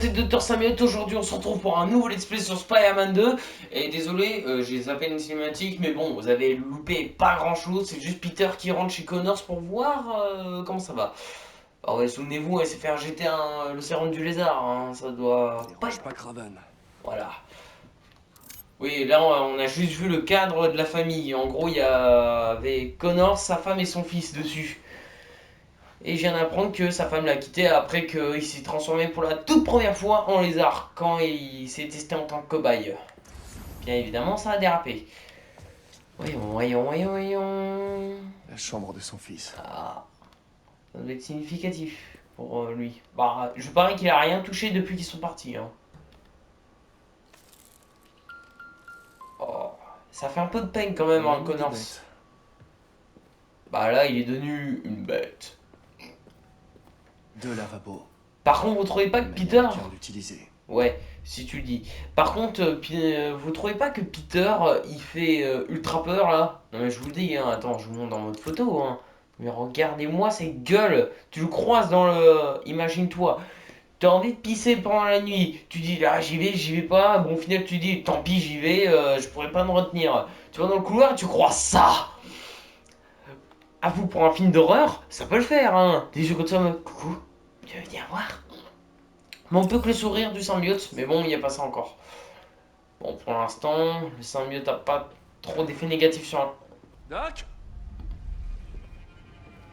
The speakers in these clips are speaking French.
C'est Dr Samuel, aujourd'hui on se retrouve pour un nouveau let's play sur Spider-Man 2. Et désolé, j'ai zappé une cinématique, mais bon, vous avez loupé pas grand chose. C'est juste Peter qui rentre chez Connors pour voir comment ça va. Alors ouais, souvenez-vous, elle s'est fait injecter le sérum du lézard, hein, ça doit pas Dérange être... pas Craven. Voilà. Oui, là on a juste vu le cadre de la famille. En gros, il y avait Connors, sa femme et son fils dessus. Et je viens d'apprendre que sa femme l'a quitté après qu'il s'est transformé pour la toute première fois en lézard, quand il s'est testé en tant que cobaye. Bien évidemment, ça a dérapé. Voyons. La chambre de son fils. Ah, ça doit être significatif pour lui. Bah, je parie qu'il a rien touché depuis qu'ils sont partis. Hein. Oh, ça fait un peu de peine quand même, hein, L'ennemi des Connors. bêtes. Bah là, il est devenu une bête. Deux lavabos. Par contre, vous trouvez pas que Une Peter... manière de l'utiliser. Ouais, si tu le dis. Par contre, vous trouvez pas que Peter, il fait ultra peur là? Non mais je vous le dis, hein, attends, je vous montre dans votre photo, hein. Mais regardez-moi cette gueule. Tu le croises dans le... Imagine-toi, t'as envie de pisser pendant la nuit. Tu dis, là, j'y vais pas. Bon, au final, tu dis, tant pis, j'y vais, je pourrais pas me retenir. Tu vas dans le couloir et tu crois ça. Avoue, pour un film d'horreur, ça peut le faire, hein. Des jeux comme ça, coucou, tu veux venir voir? Mais on peut que le sourire du symbiote, mais bon, il n'y a pas ça encore. Bon, pour l'instant, le symbiote n'a pas trop d'effets négatifs sur un... Doc.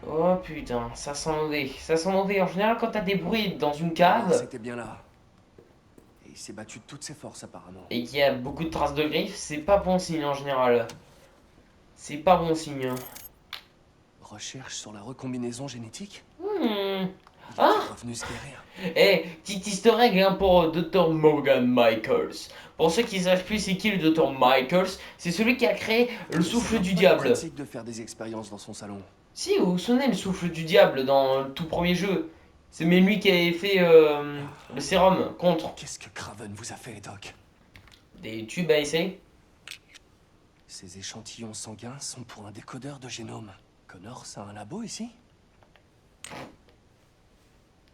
Oh putain, ça sent mauvais. Ça sent mauvais. En général, quand t'as des bruits dans une Connors cave était bien là. Et il s'est battu de toutes ses forces apparemment. et qu'il y a beaucoup de traces de griffes, c'est pas bon signe en général. C'est pas bon signe. Recherche sur la recombinaison génétique. Hmm. Il Ah, était revenu se guérir. eh, petit easter egg hein, pour Dr. Morgan Michaels. Pour ceux qui savent plus c'est qui le Dr. Michaels, c'est celui qui a créé le souffle C'est du pas diable. pratique de faire des expériences dans son salon. Si, vous vous souvenez le souffle du diable dans le tout premier jeu. C'est même lui qui avait fait le sérum contre Qu'est-ce que Craven vous a fait, Doc? des tubes à essai. Ces échantillons sanguins sont pour un décodeur de génome. Connors a un labo ici?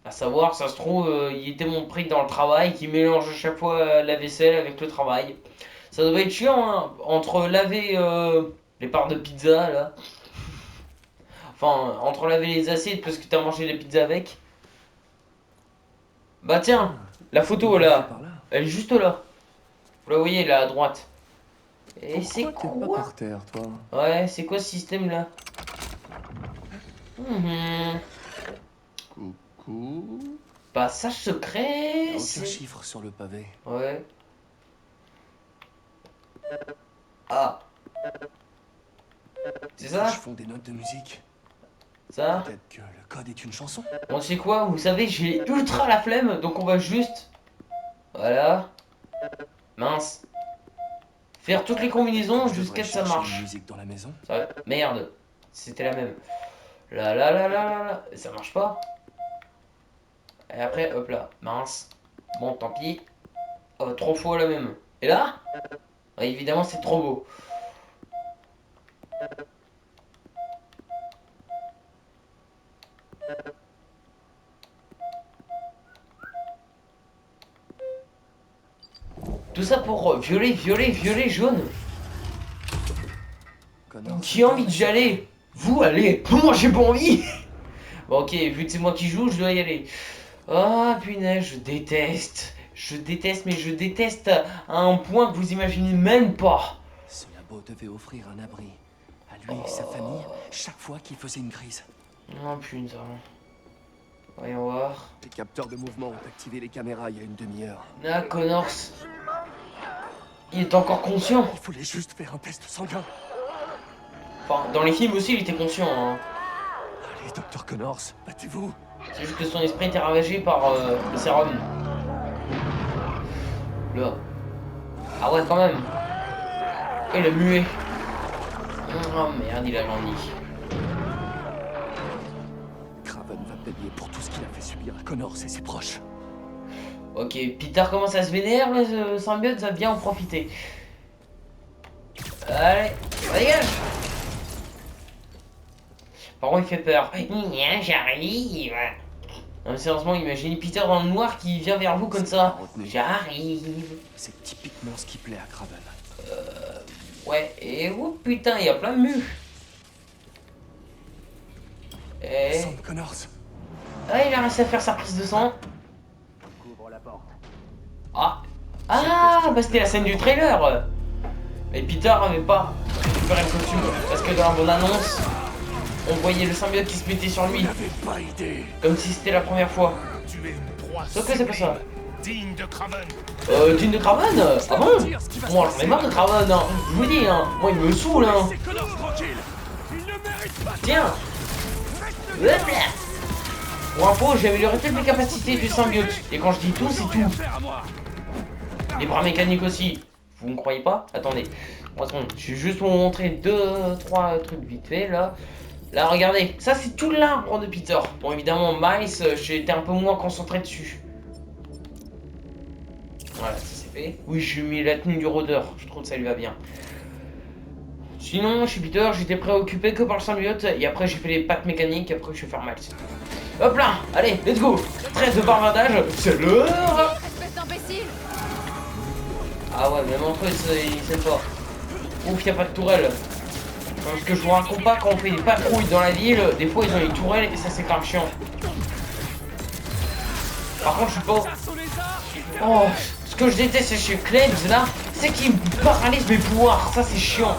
À savoir, ça se trouve, il était mon prix dans le travail qui mélange à chaque fois la vaisselle avec le travail. Ça doit être chiant, hein, entre laver les parts de pizza là. Enfin, entre laver les assiettes parce que t'as mangé les pizzas avec. Bah tiens, la Il photo doit vivre là, par là. elle est juste là. Vous la voyez là à droite. Et c'est Pourquoi t'es pas quoi? par terre, toi? Ouais, c'est quoi ce système là? Coucou. Passage Y a secret, aucun c'est... chiffre sur le pavé. Ouais. Ah, c'est Les ça? touches font des notes de musique. Ça? Peut-être que le code est une chanson. Bon, c'est quoi? Vous savez, j'ai ultra la flemme, donc on va juste... Voilà. Mince. Faire toutes les combinaisons Je jusqu'à devrais ce que ça chercher une marche. musique dans la maison. Ça... Merde. C'était la même. Là. Ça marche pas. Et après, hop là. Mince. Bon, tant pis. Oh, 3 fois la même. Et là? Ouais, évidemment, c'est trop beau. Tout ça pour violet, jaune. Connors Qui a envie d'y aller? Vous allez. Moi, j'ai pas envie. Bon, ok, vu que c'est moi qui joue, je dois y aller. Ah, punaise, je déteste. Mais je déteste à un point que vous imaginez même pas. Ce labo devait offrir un abri à lui et sa famille chaque fois qu'il faisait une crise. Oh putain. Voyons voir. Les capteurs de mouvement ont activé les caméras il y a une demi-heure. Là, Connors. Il est encore conscient. Il fallait juste faire un test sanguin. Enfin, dans les films aussi, il était conscient. Hein. Allez, docteur Connors, battez-vous. C'est juste que son esprit était ravagé par le sérum. Là. Ah ouais, quand même. Il a mué. Oh merde, il a grandi. Craven va payer pour tout ce qu'il a fait subir à Connors et ses proches. Ok, Peter commence à se vénère, le symbiote va bien en profiter. Allez, dégage. Par contre, il fait peur. J'arrive. Non, mais sérieusement, imaginez Peter dans le noir qui vient vers vous comme ça. J'arrive. C'est typiquement ce qui plaît à Kraven. Ouais, et oh putain, il y a plein de murs. Et... Sam Connors. Ah, il a réussi à faire sa prise de sang. Couvre la porte. Ah, bah c'était la scène du trailer. Mais Peter avait pas récupéré le costume. Parce que dans la bande-annonce, on voyait le symbiote qui se mettait sur lui. Pas idée. Comme si c'était la première fois. Tu es une proie Sauf que c'est pas ça. digne de Kraven. Dune de Kraven. Ah bon? Moi j'en ai marre de Kraven, hein. Je vous dis, hein. Moi il me saoule, hein. C'est Connors tranquille. Il ne mérite pas. Tiens. Pour info, j'ai amélioré toutes les capacités du symbiote. Et quand je dis tout, c'est tout. Faire à moi. Les bras mécaniques aussi. Vous ne croyez pas? Attendez. 3 secondes. Je vais juste vous montrer 2-3 trucs vite fait là. Là, regardez. Ça, c'est tout l'arbre de Peter. Bon, évidemment, Miles, j'ai été un peu moins concentré dessus. Voilà, ça c'est fait. Oui, j'ai mis la tenue du rôdeur. Je trouve que ça lui va bien. Sinon, chez Peter, j'étais préoccupé que par le symbiote. Et après, j'ai fait les pattes mécaniques. Après, je vais faire Miles. Hop là. Allez, let's go. Trêve de bavardage. C'est l'heure. Espèce d'imbécile! Ah ouais, même entre eux, ils savent pas. Ouf, y a pas de tourelle. Parce que je vous raconte pas, quand on fait des patrouilles dans la ville, des fois ils ont une tourelle et ça c'est grave chiant. Par contre, je suis pas... Oh, ce que je déteste chez Klebs là, c'est qu'il paralyse mes pouvoirs. Ça c'est chiant.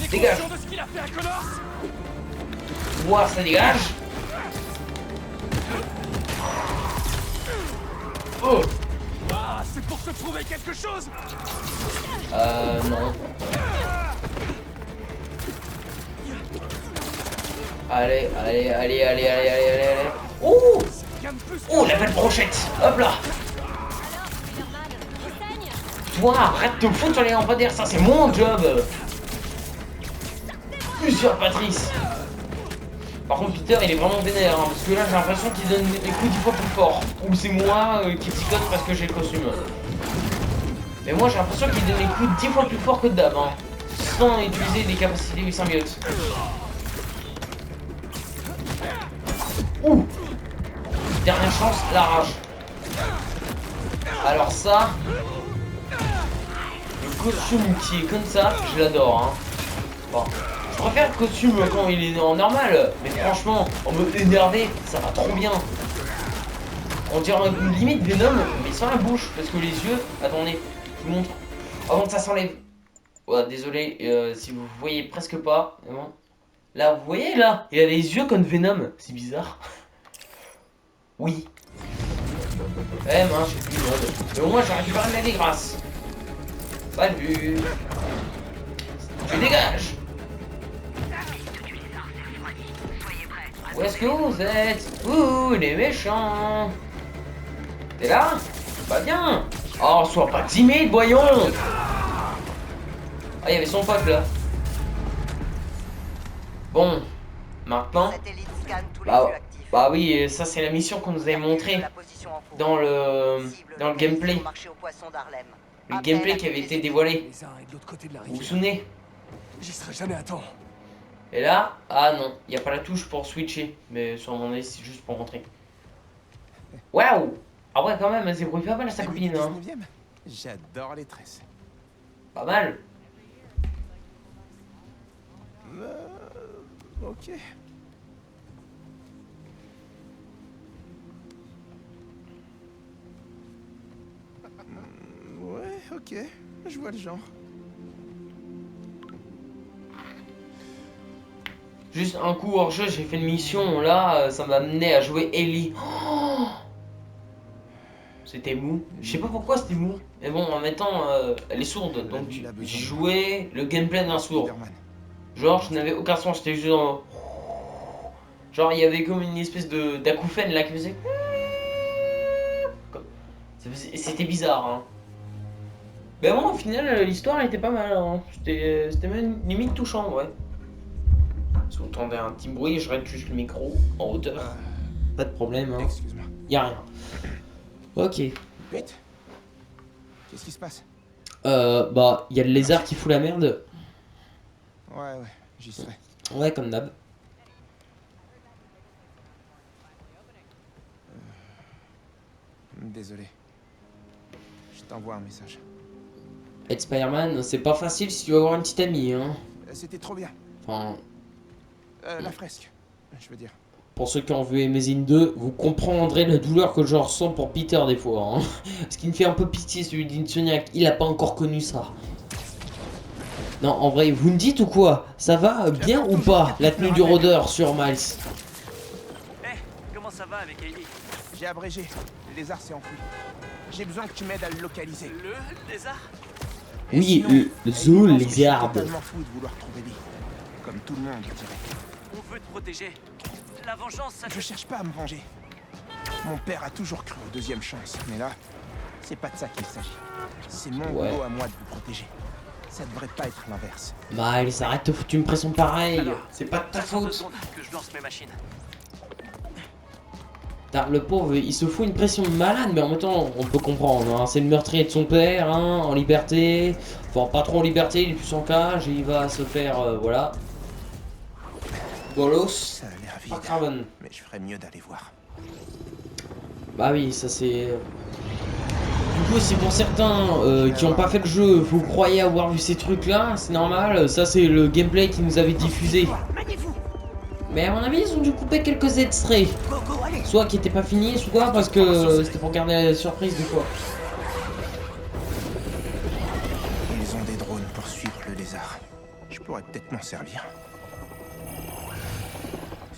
Dégage. De ce qu'il a fait à Connors. Pouvoir, ça dégage. Oh. Ah, c'est pour te prouver quelque chose. Non. Allez, allez, allez, allez, allez, allez, allez, allez. Oh. Oh, la belle brochette. Hop là. Toi, arrête de foutre sur les lampadaires, ça c'est mon job. Usurpatrice. Par contre, Peter il est vraiment vénère, hein, parce que là j'ai l'impression qu'il donne des coups 10 fois plus fort. Ou c'est moi qui psychote parce que j'ai le costume. Mais moi j'ai l'impression qu'il donne des coups 10 fois plus fort que d'hab, hein, sans utiliser des capacités du symbiote. Ouh. Dernière chance, la rage. Alors ça, le costume qui est comme ça, je l'adore, hein. Bon. Je préfère le costume quand il est en normal, mais franchement, en mode énervé, ça va trop bien. On dirait une limite Venom, mais sans la bouche, parce que les yeux... Attendez, je vous montre. Avant que ça s'enlève. Ouais, désolé, si vous voyez presque pas. Bon. Là, vous voyez là, il a les yeux comme Venom, c'est bizarre. Oui. Eh mince, j'ai plus de mode. Mais au moins, j'ai récupéré de la dégrâce. Salut. Tu dégages. Où est-ce que vous êtes? Ouh, les méchants. T'es là? Bah bien. Oh, sois pas timide, voyons. Ah, il y avait son pote là. Bon, maintenant... Bah oui, ça c'est la mission qu'on nous avait montrée dans le gameplay. Le gameplay qui avait été dévoilé. Vous vous souvenez? J'y serai jamais à temps. Et là, ah non, il n'y a pas la touche pour switcher. Mais sur mon avis, c'est juste pour rentrer. Waouh! Ah ouais, quand même, elle s'ébrouille pas mal sa copine, hein. J'adore les tresses. Pas mal. Ok. Ouais, ok. Je vois le genre. Juste un coup hors jeu, j'ai fait une mission, là, ça m'a amené à jouer Ellie. Oh, c'était mou. Je sais pas pourquoi c'était mou. Mais bon, en même temps, elle est sourde, donc j'ai joué le gameplay d'un sourd. Genre, je n'avais aucun son, j'étais juste en... Genre, il y avait comme une espèce d'acouphène là qui faisait... C'était bizarre, hein. Mais bon, au final, l'histoire était pas mal, hein. C'était même limite touchant, ouais. Si vous entendez un petit bruit, je règle juste le micro en hauteur. Pas de problème, hein. Excuse-moi. Y'a rien. Ok. Vite. Qu'est-ce qui se passe? Bah, y a le lézard qui fout la merde. Ouais, j'y serai. Ouais, comme d'hab. Désolé. Je t'envoie un message. Être Spider-Man, c'est pas facile si tu veux avoir une petite amie, hein. C'était trop bien. Enfin, La fresque, je veux dire. pour ceux qui ont vu Amazing 2, vous comprendrez la douleur que je ressens pour Peter des fois, hein. Ce qui me fait un peu pitié, celui d'Insomniac, il a pas encore connu ça. Non, en vrai, vous me dites ou quoi? Ça va bien ou pas, la tenue du rôdeur sur Miles? Comment ça va avec Ellie? J'ai abrégé. Le lézard s'est enfui. J'ai besoin que tu m'aides à le localiser. Le lézard? Et Oui, sinon, le Ellie zoo, pense les que je suis arbres. totalement fou de vouloir trouver Lee. Comme tout le monde, je dirais. On veut te protéger. La vengeance, ça Je cherche pas à me venger. Mon père a toujours cru aux deuxièmes chances, mais là, c'est pas de ça qu'il s'agit. C'est mon Ouais. boulot à moi de vous protéger. Ça devrait pas être l'inverse. Miles, arrête de foutre une pression pareille. Alors, C'est pas de ta 60 faute. secondes que je lance mes machines. Putain, le pauvre, il se fout une pression de malade, mais en même temps, on peut comprendre. Hein. C'est le meurtrier de son père, hein, en liberté. Enfin, pas trop en liberté, il est plus en cage et il va se faire, voilà. Bolos. Ça a l'air vide, Pas Craven. mais je ferais mieux d'aller voir. Bah oui, ça c'est... Du coup, si pour certains qui n'ont pas fait le jeu, vous croyez avoir vu ces trucs-là, c'est normal. Ça, c'est le gameplay qui nous avait diffusé. Mais à mon avis, ils ont dû couper quelques extraits. Soit qui n'étaient pas finis, soit parce que c'était pour garder la surprise des fois. Ils ont des drones pour suivre le lézard. Je pourrais peut-être m'en servir.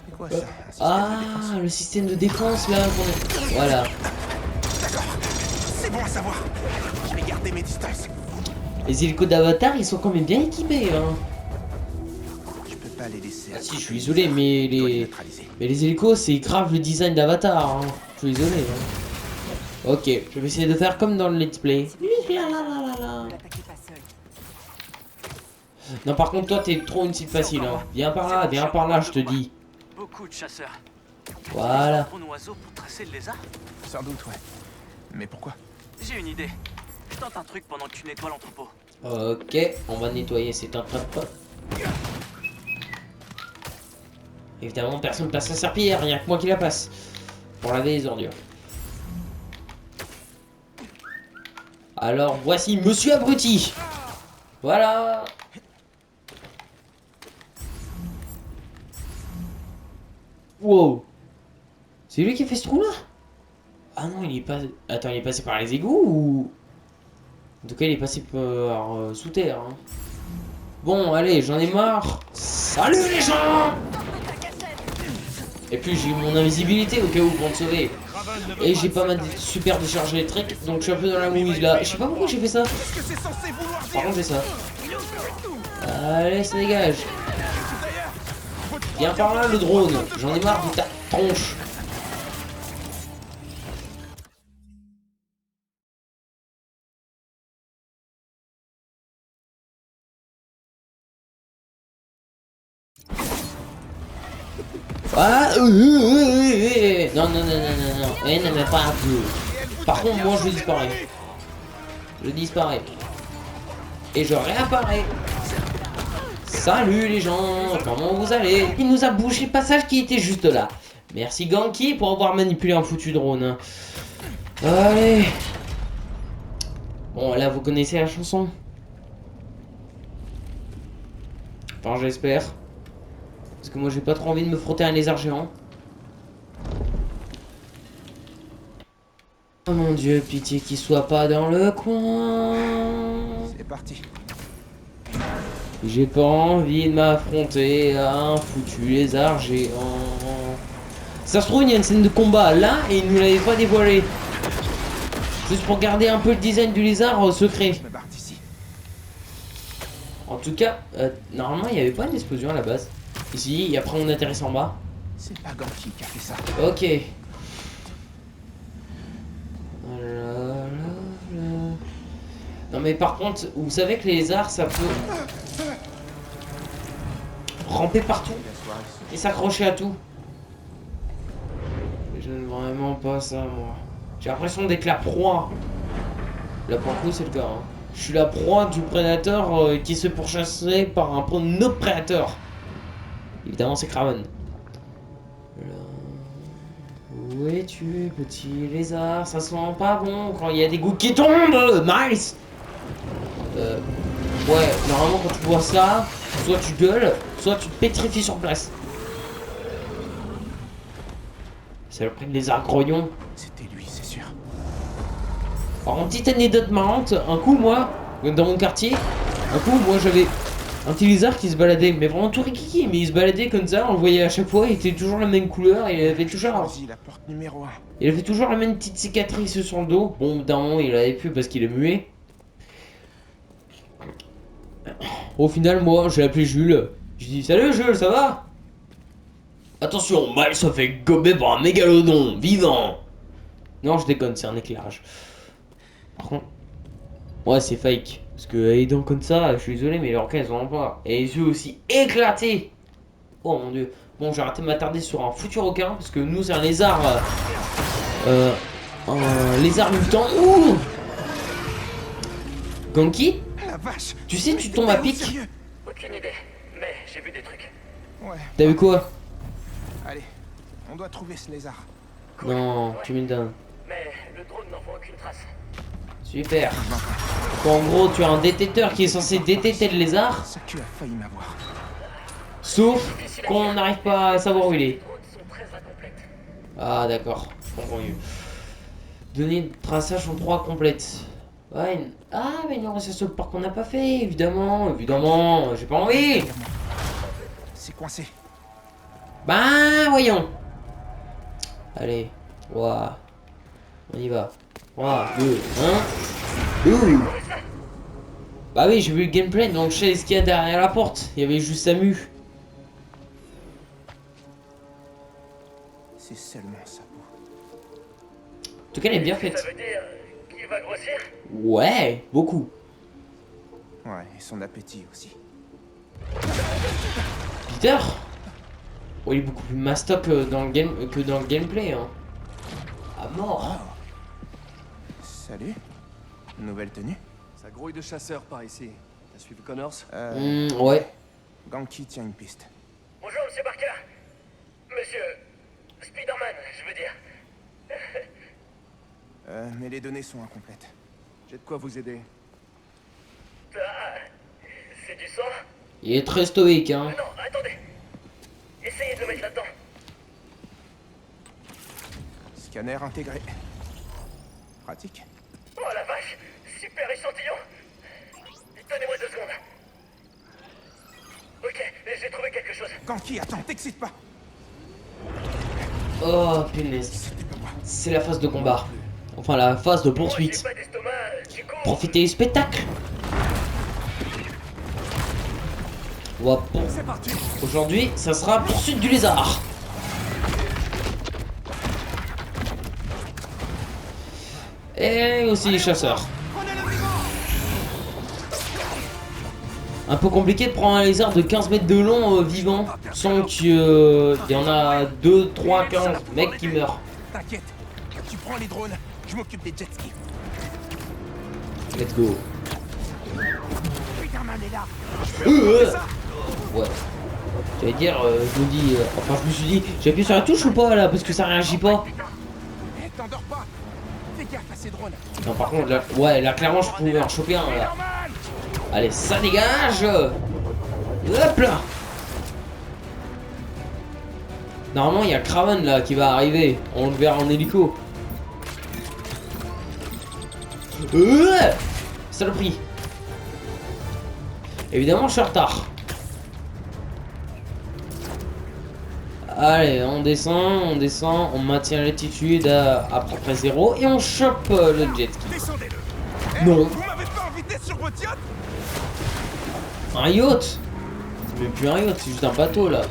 C'est quoi ça? Un système de défense? Ah, le système de défense là. Voilà. D'accord. C'est bon à savoir. Je vais garder mes distances. Les hélicos d'Avatar, ils sont quand même bien équipés. Hein. Je peux pas les laisser. Ah si, je suis désolé, mais Je dois les les... neutraliser. Mais les hélicos, c'est grave le design d'Avatar. Hein. Je suis désolé. Hein. Ok, je vais essayer de faire comme dans le let's play. Non, par contre, toi, t'es trop une cible facile. Hein. Viens par là, je te dis. Beaucoup de chasseurs. Voilà. Un oiseau pour tracer le lézard? Sans doute, ouais. Mais pourquoi? J'ai une idée. Je tente un truc pendant que tu nettoies l'entrepôt. Ok, on va nettoyer cet entrepôt. Évidemment, personne ne passe la serpillière, rien que moi qui la passe. Pour laver les ordures. Alors, voici Monsieur Abruti. Voilà. Wow. C'est lui qui a fait ce trou-là? Ah non, il est pas... Attends, il est passé par les égouts ou... En tout cas, il est passé par sous terre. Hein. Bon, allez, j'en ai marre. Salut les gens! Et puis j'ai eu mon invisibilité au cas où pour me sauver. Et j'ai pas ma super décharge électrique, donc je suis un peu dans la mouise là. Je sais pas pourquoi j'ai fait ça. Par contre, j'ai ça. Allez, ça dégage. Viens par là le drone. J'en ai marre de ta tronche. Ah, non, non, non, non, non, non, elle n'aimait pas un peu. Par contre, moi, je disparais. Je disparais. Et je réapparais. Salut les gens, comment vous allez? Il nous a bouché le passage qui était juste là. Merci Ganki pour avoir manipulé un foutu drone. Allez. Bon, là, vous connaissez la chanson? Enfin, j'espère. Parce que moi j'ai pas trop envie de me frotter à un lézard géant. Oh mon dieu, pitié qu'il soit pas dans le coin. C'est parti. J'ai pas envie de m'affronter à un foutu lézard géant. Ça se trouve, il y a une scène de combat là et il nous l'avait pas dévoilé. Juste pour garder un peu le design du lézard secret. Je me barre d'ici. En tout cas, normalement il n'y avait pas d'explosion à la base. Ici, et après on atterrisse en bas. C'est pas Ganki qui a fait ça. Ok. Non mais par contre, vous savez que les lézards ça peut ramper partout et s'accrocher à tout. J'aime vraiment pas ça moi. J'ai l'impression d'être la proie. Là pour le coup c'est le cas. Hein. Je suis la proie du prédateur qui se fait pourchasser par un autre prédateur. Évidemment c'est Craven. Où Où es-tu, petit lézard? Ça sent pas bon quand il y a des gouttes qui tombent, Miles. Ouais, normalement quand tu vois ça, soit tu gueules, soit tu te pétrifies sur place. C'est le prix de lézard grognon. C'était lui, c'est sûr. Alors, en petite anecdote marrante, un coup, moi, dans mon quartier, moi j'avais un petit lézard qui se baladait, mais vraiment tout rikiki, mais il se baladait comme ça, on le voyait à chaque fois, il était toujours la même couleur, et il avait toujours, Vas-y, la porte numéro 1. il avait toujours la même petite cicatrice sur le dos. Bon, d'un moment, il avait plus parce qu'il est muet. Au final, moi, j'ai appelé Jules. Je dis, salut Jules, ça va? Attention, Miles se fait gober par un mégalodon, vivant. Non, je déconne, c'est un éclairage. Par contre, ouais, c'est fake. Parce que les dents comme ça, je suis désolé, mais les requins, elles ont pas. Et les yeux aussi éclatés. Oh mon dieu. Bon, j'ai arrêté de m'attarder sur un foutu requin, parce que nous, c'est un lézard. Un lézard mutant. Ouh! Ganki? La vache! Tu sais, Mais tu t'es tombes à pas pic. sérieux? Aucune idée, mais j'ai vu des trucs. Ouais. T'as vu quoi? Allez, on doit trouver ce lézard. Non, tu me donnes. Mais le drone n'envoie aucune trace. Super. En gros, tu as un détecteur qui est censé détecter le lézard, Ça tu as failli m'avoir. sauf qu'on n'arrive pas à savoir où il est. Les drones sont très incomplètes. Ah, d'accord. Je comprends mieux. Données de traçage en 3 complètes. Ouais, ah, mais il nous reste ce parc qu'on n'a pas fait, évidemment. Évidemment, j'ai pas envie. C'est coincé. Bah, voyons. Allez, 3. On y va. 3, 2, 1. Ouh. Bah oui, j'ai vu le gameplay, donc je sais ce qu'il y a derrière la porte. Il y avait juste Samu. C'est seulement sa peau. En tout cas, elle est bien Ça faite. veut dire qu'il va grossir? Ouais, beaucoup. Ouais, et son appétit aussi. Peter. Oh, il est beaucoup plus mastoc que dans le gameplay. Hein. À mort. Salut. Nouvelle tenue. Ça grouille de chasseurs par ici. T'as suivi Connors? Ouais. Ganki tient une piste. Bonjour, monsieur Barker. Monsieur... Spider-Man, je veux dire. Mais les données sont incomplètes. J'ai de quoi vous aider. Ah, c'est du sang? Il est très stoïque, hein. Non, attendez. Essayez de le mettre là-dedans. Scanner intégré. Pratique. Oh la vache, super échantillon. Donnez-moi 2 secondes. Ok, j'ai trouvé quelque chose. Ganki, attends, t'excite pas. Oh, punaise. C'était pas moi. C'est la phase de combat. Enfin, la phase de Moi, poursuite. j'ai pas d'estomac, du coup... Profitez du spectacle. Ouais, bon. C'est parti. Aujourd'hui, ça sera poursuite du lézard. Et aussi les chasseurs. Un peu compliqué de prendre un lézard de 15 mètres de long vivant sans qu'il y en a 2, 3, 15 mecs qui meurent. T'inquiète. Tu prends les drones. Je m'occupe des jet skis. Let's go. Spider-Man est là. Ouais. J'allais dire, je me dis, enfin je me suis dit, j'appuie sur la touche ou pas là parce que ça réagit pas. Eh, t'endors pas. Fais gaffe à ces drones. Non par contre là, ouais là clairement je pouvais en choper un là. Spider-Man. Allez ça dégage. Hop là. Normalement il y a Kraven là qui va arriver. On le verra en hélico. Saloperie. Évidemment je suis en retard. Allez, on descend, on maintient l'altitude à peu près 0 et on chope le jet ski. Descendez-le. Non. Vous m'avez pas en vitesse sur votre yacht? Un yacht? C'est même plus un yacht, c'est juste un bateau là.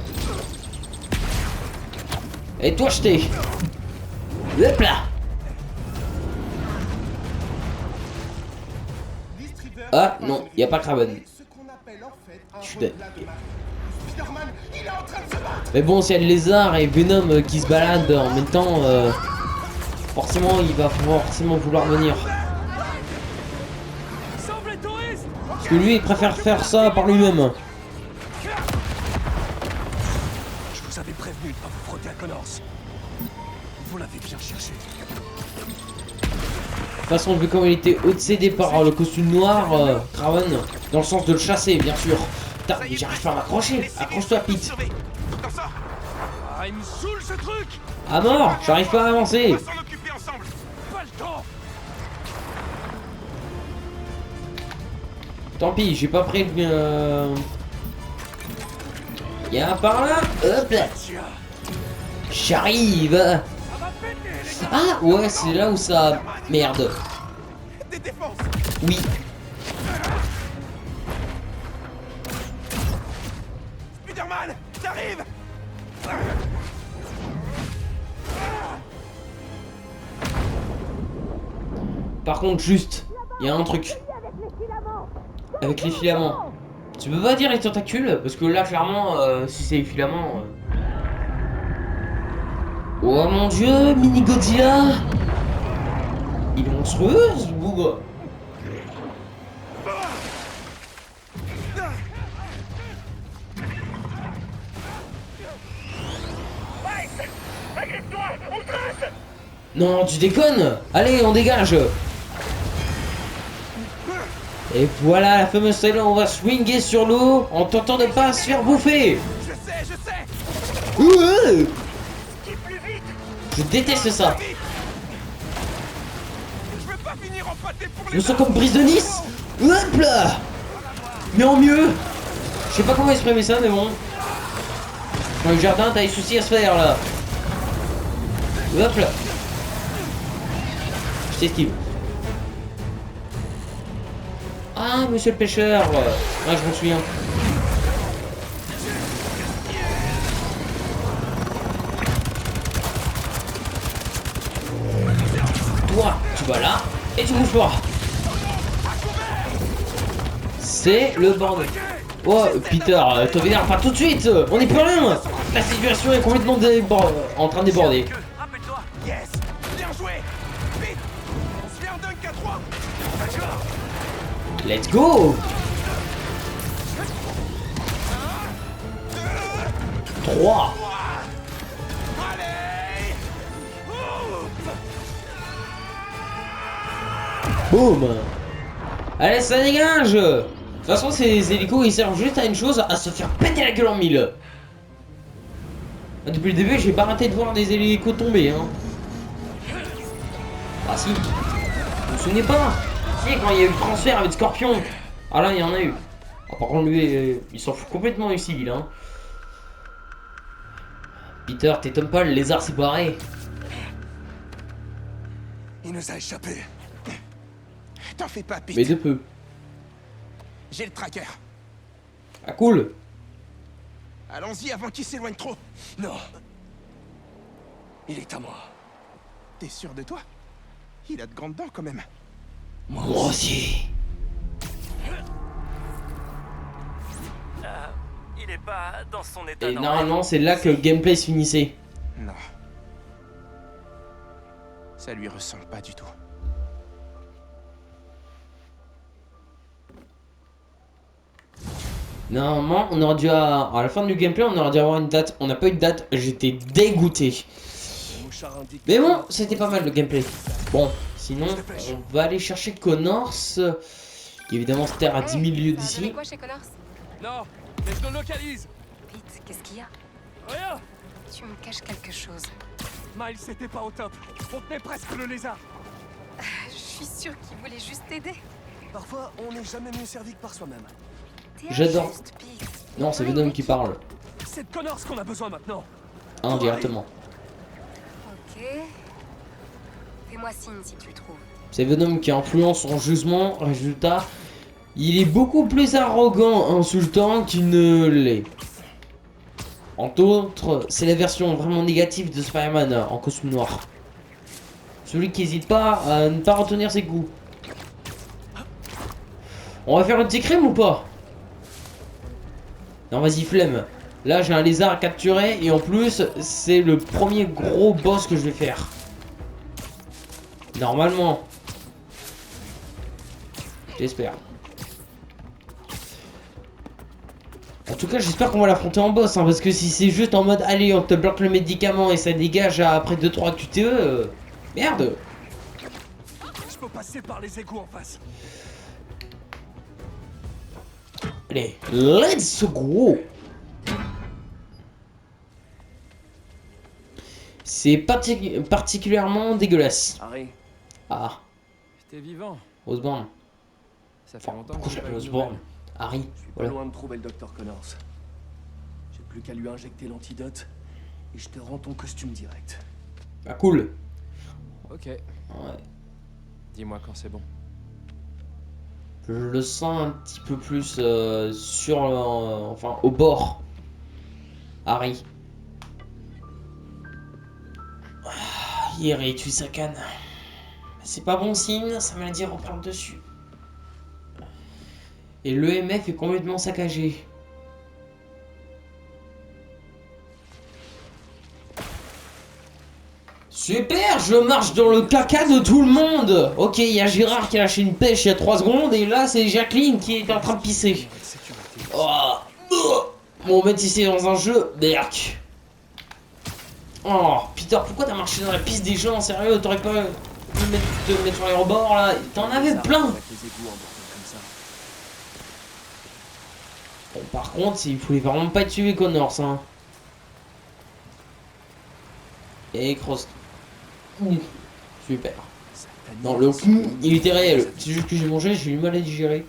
Et toi jeté. Hop là. Ah non, y a pas Kraven. Je suis dead. Mais bon, s'il y a le lézard et Venom qui se baladent en même temps, forcément il va forcément vouloir venir. Parce que lui il préfère faire ça par lui-même. Je vous avais prévenu de pas vous frotter à Connors. Vous l'avez bien cherché. De toute façon, vu comme il était obsédé par le costume noir, Kraven, dans le sens de le chasser, bien sûr. Putain, mais j'arrive pas à m'accrocher. Accroche-toi, Pete. T'en sors. Ah, il me saoule ce truc. À mort, j'arrive pas à On avancer. va s'en occuper ensemble. Pas le temps. Tant pis, j'ai pas pris le... Il y a un par là. Hop là. J'arrive. Ah, ouais, c'est là où ça... Merde. Des défenses. Oui. Spider-Man, j'arrive. Par contre, juste, il y a un truc. Avec les filaments. Tu peux pas dire les tentacules? Parce que là, clairement, si c'est les filaments... Oh mon dieu, Mini Godzilla! Il est monstrueux, ce bougre! Miles, agrippe-toi, on trace. Non, tu déconnes! Allez, on dégage! Et voilà la fameuse scène où on va swinguer sur l'eau en tentant de pas se faire bouffer! Je sais. Ouah, Qui plus vite. je déteste ça! Je veux pas finir en pâté pour Je les... me sens comme Brise de Nice! Hop là! Mais en mieux! Je sais pas comment exprimer ça, mais bon. Dans le jardin, t'as des soucis à se faire là. Hop là! Je t'esquive. Ah, monsieur le pêcheur! Ah, je m'en souviens. Toi, tu vas là et tu bouges pas. C'est le bordel. Oh, Peter, te vénère pas tout de suite. On n'est plus rien. La situation est complètement en train de déborder. Rappelle-toi. Yes. Bien joué. Vite. On se fait un dunk à 3. Let's go. 3. Allez. Boum. Allez, ça dégage. De toute façon, ces hélicos, ils servent juste à une chose, à se faire péter la gueule en mille. Depuis le début, j'ai pas arrêté de voir des hélicos tomber, hein. Ah si. Vous vous souvenez pas? Si, quand il y a eu le transfert avec Scorpion. Ah là, il y en a eu. Ah, par contre, lui, il s'en fout complètement du civil, hein. Peter, t'étonnes pas, le lézard s'est barré. Il nous a échappé. T'en fais pas, Pete. Mais de peu. J'ai le tracker. Ah cool. Allons-y avant qu'il s'éloigne trop. Non. Il est à moi. T'es sûr de toi? Il a de grandes dents quand même. Moi Moi aussi. Il est pas dans son état Et normal. normalement, c'est là que le gameplay se finissait. Non. Ça lui ressemble pas du tout. Normalement, on aurait dû à la fin du gameplay, on aurait dû avoir une date. On n'a pas eu de date. J'étais dégoûté. Le mouchard indique Mais que- bon, c'était pas mal le gameplay. Bon, sinon, on va aller chercher Connors, qui évidemment se terre à 10 000 lieues Ça a donné d'ici. quoi chez Connors? Non, mais je le localise. Pete, qu'est-ce qu'il y a? Rien. Tu me caches quelque chose. Miles, c'était pas au top. On tenait presque le lézard. Je suis sûre qu'il voulait juste t'aider. Parfois, on n'est jamais mieux servi que par soi-même. T'es J'adore. injuste, Pete. Non, c'est Venom qui parle. C'est de Connors qu'on a besoin maintenant. Hein, directement. Ok. Fais-moi signe si tu le trouves. C'est Venom qui influence son jugement. Résultat, il est beaucoup plus arrogant, insultant qu'il ne l'est. Entre autres, c'est la version vraiment négative de Spider-Man en costume noir. Celui qui n'hésite pas à ne pas retenir ses coups. On va faire un petit crime ou pas? Non, vas-y, flemme. Là, j'ai un lézard à capturer et en plus, c'est le premier gros boss que je vais faire. Normalement. J'espère. En tout cas, j'espère qu'on va l'affronter en boss, hein, parce que si c'est juste en mode allez, on te bloque le médicament et ça dégage après 2-3 QTE, merde. Je peux passer par les égouts en face. Allez, let's go. C'est particulièrement dégueulasse. Harry, Ah, T'es vivant. Osborn. Ça fait Enfin, longtemps pourquoi que je j'ai pas l'appelle eu de Osborn? nouvelles. Harry, je suis pas voilà. loin de trouver le docteur Connors. J'ai plus qu'à lui injecter l'antidote et je te rends ton costume direct. Ah, cool. Ok, Ouais. dis-moi quand c'est bon. Je le sens un petit peu plus sur, enfin, au bord. Harry. Ah, il rétue sa canne. C'est pas bon signe, sa maladie reprend le dessus. Et l'EMF est complètement saccagé. Super, je marche dans le caca de tout le monde. Ok, il y a Gérard qui a lâché une pêche il y a 3 secondes et là c'est Jacqueline qui est en train de pisser. Oh. Bon, même si c'est dans un jeu, berk. Oh, Peter, pourquoi t'as marché dans la piste des gens? Sérieux, t'aurais pas pu te mettre sur les rebords là? T'en avais plein. Avec les égouts en bordel comme ça. Bon, par contre, il voulait vraiment pas tuer Connors, hein. Et Cross. Ouh, super. Satanique. Non, le coup, il était réel. C'est juste que j'ai mangé, j'ai eu mal à digérer.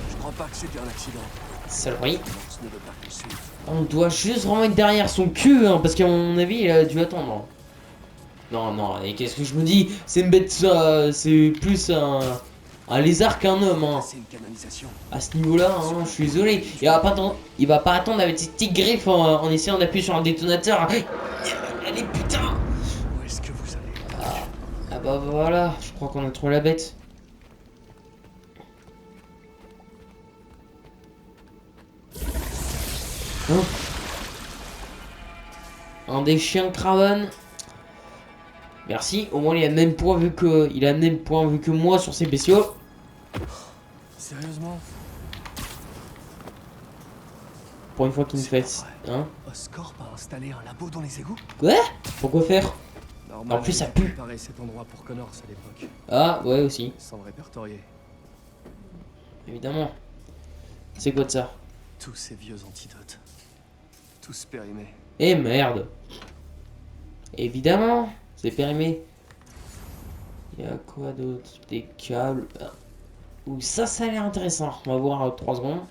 Je crois pas que c'était un accident. Saloperie. Connors ne veut pas le suivre. On doit juste vraiment être derrière son cul, hein, parce qu'à mon avis, il a dû attendre. Non, non, et qu'est-ce que je me dis? C'est une bête, c'est plus un lézard qu'un homme, hein. C'est une canalisation. À ce niveau-là, hein, je suis désolé. Il va pas attendre avec ses petites griffes en essayant d'appuyer sur un détonateur. Allez, putain! Où est-ce que vous allez? Ah bah voilà, je crois qu'on a trouvé la bête. Hein? Un des chiens Craven. Merci, au moins il a le même point vu que moi sur ses bestioles. Sérieusement? Pour une fois qu'il me C'est fait. pas Hein? Oscorp a installé un labo dans les égouts? Quoi? Pourquoi faire? Normal, En plus, ça il a pue. préparé cet endroit pour Connors à l'époque, Ah, ouais aussi, sans le répertorier. évidemment. C'est quoi de ça? Tous ces vieux antidotes. Tous périmés. Eh merde. Évidemment, c'est périmé. Il y a quoi d'autre? Des câbles. Ouh, ça a l'air intéressant. On va voir 3 secondes.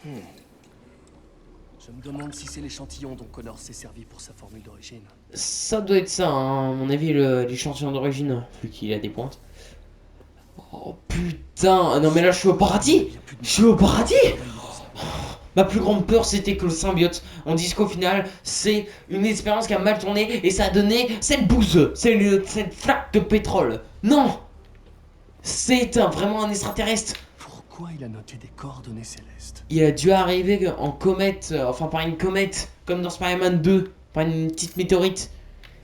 Je me demande si c'est l'échantillon dont Connors s'est servi pour sa formule d'origine. Ça doit être ça, hein. À mon avis, l'échantillon d'origine, vu qu'il a des pointes. Oh putain, non mais là je suis au paradis. Je suis au paradis. Ma plus grande peur c'était que le symbiote, on dise qu'au final c'est une expérience qui a mal tourné et ça a donné cette bouse, cette flaque de pétrole. Non, c'est vraiment un extraterrestre. Pourquoi il a noté des coordonnées célestes? Il a dû arriver en comète, enfin par une comète, comme dans Spider-Man 2, par une petite météorite.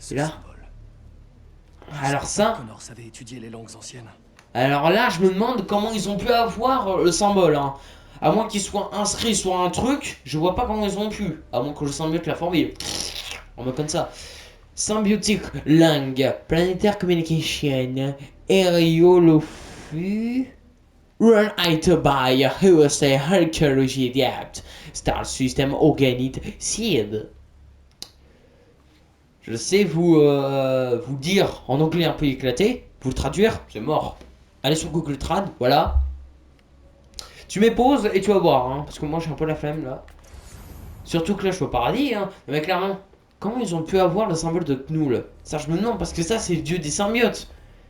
Ce Et là symbole. Alors ça, Connors avait étudié les langues anciennes. alors là je me demande comment ils ont pu avoir le symbole, hein. À moins qu'il soit inscrit sur un truc, je vois pas comment ils ont pu. À moins que le symbiote l'a formé. On me comme ça. Symbiotic Langue, Planetary Communication, Aeriolofu, Run Out by USA Archaeology Adapt, Star System Organic Seed. Je sais vous dire en anglais un peu éclaté, vous le traduire, c'est mort. Allez sur Google Trad, voilà. Tu mets pause et tu vas voir, hein, parce que moi j'ai un peu la flemme là. Surtout que là je suis au paradis, hein. Mais clairement, comment ils ont pu avoir le symbole de Knull? Ça je me demande, parce que ça c'est le dieu des symbiotes.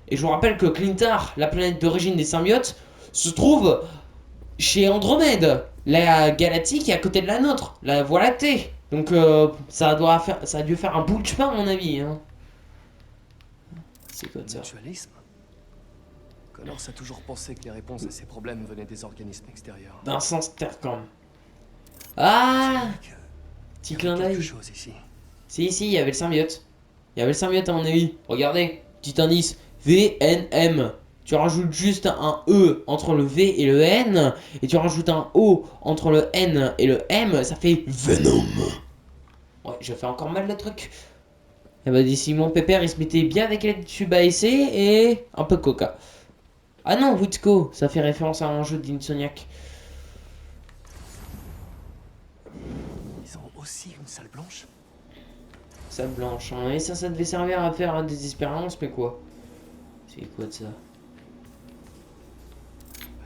Et je vous rappelle que Clintar, la planète d'origine des symbiotes, se trouve chez Andromède, la galaxie qui est à côté de la nôtre, la Voie lactée. Donc ça a dû faire un bout de chemin à mon avis, hein. C'est quoi ça? Mutualisme. Connors a toujours pensé que les réponses à ses problèmes venaient des organismes extérieurs. D'un sens tercom. Ah, petit clin Quelque d'œil. chose ici. Si, il y avait le symbiote. Il y avait le symbiote à mon avis. Regardez, petit indice. VNM. tu rajoutes juste un E entre le V et le N, et tu rajoutes un O entre le N et le M, ça fait Venom. Ouais, je fais encore mal le truc. Et bah d'ici mon pépère, il se mettait bien avec les tubes à essai et un peu de coca. Ah non, Witco, ça fait référence à un jeu d'Insomniac. Ils ont aussi une salle blanche. Salle blanche, hein. Et ça devait servir à faire des expériences, mais quoi? C'est quoi de ça?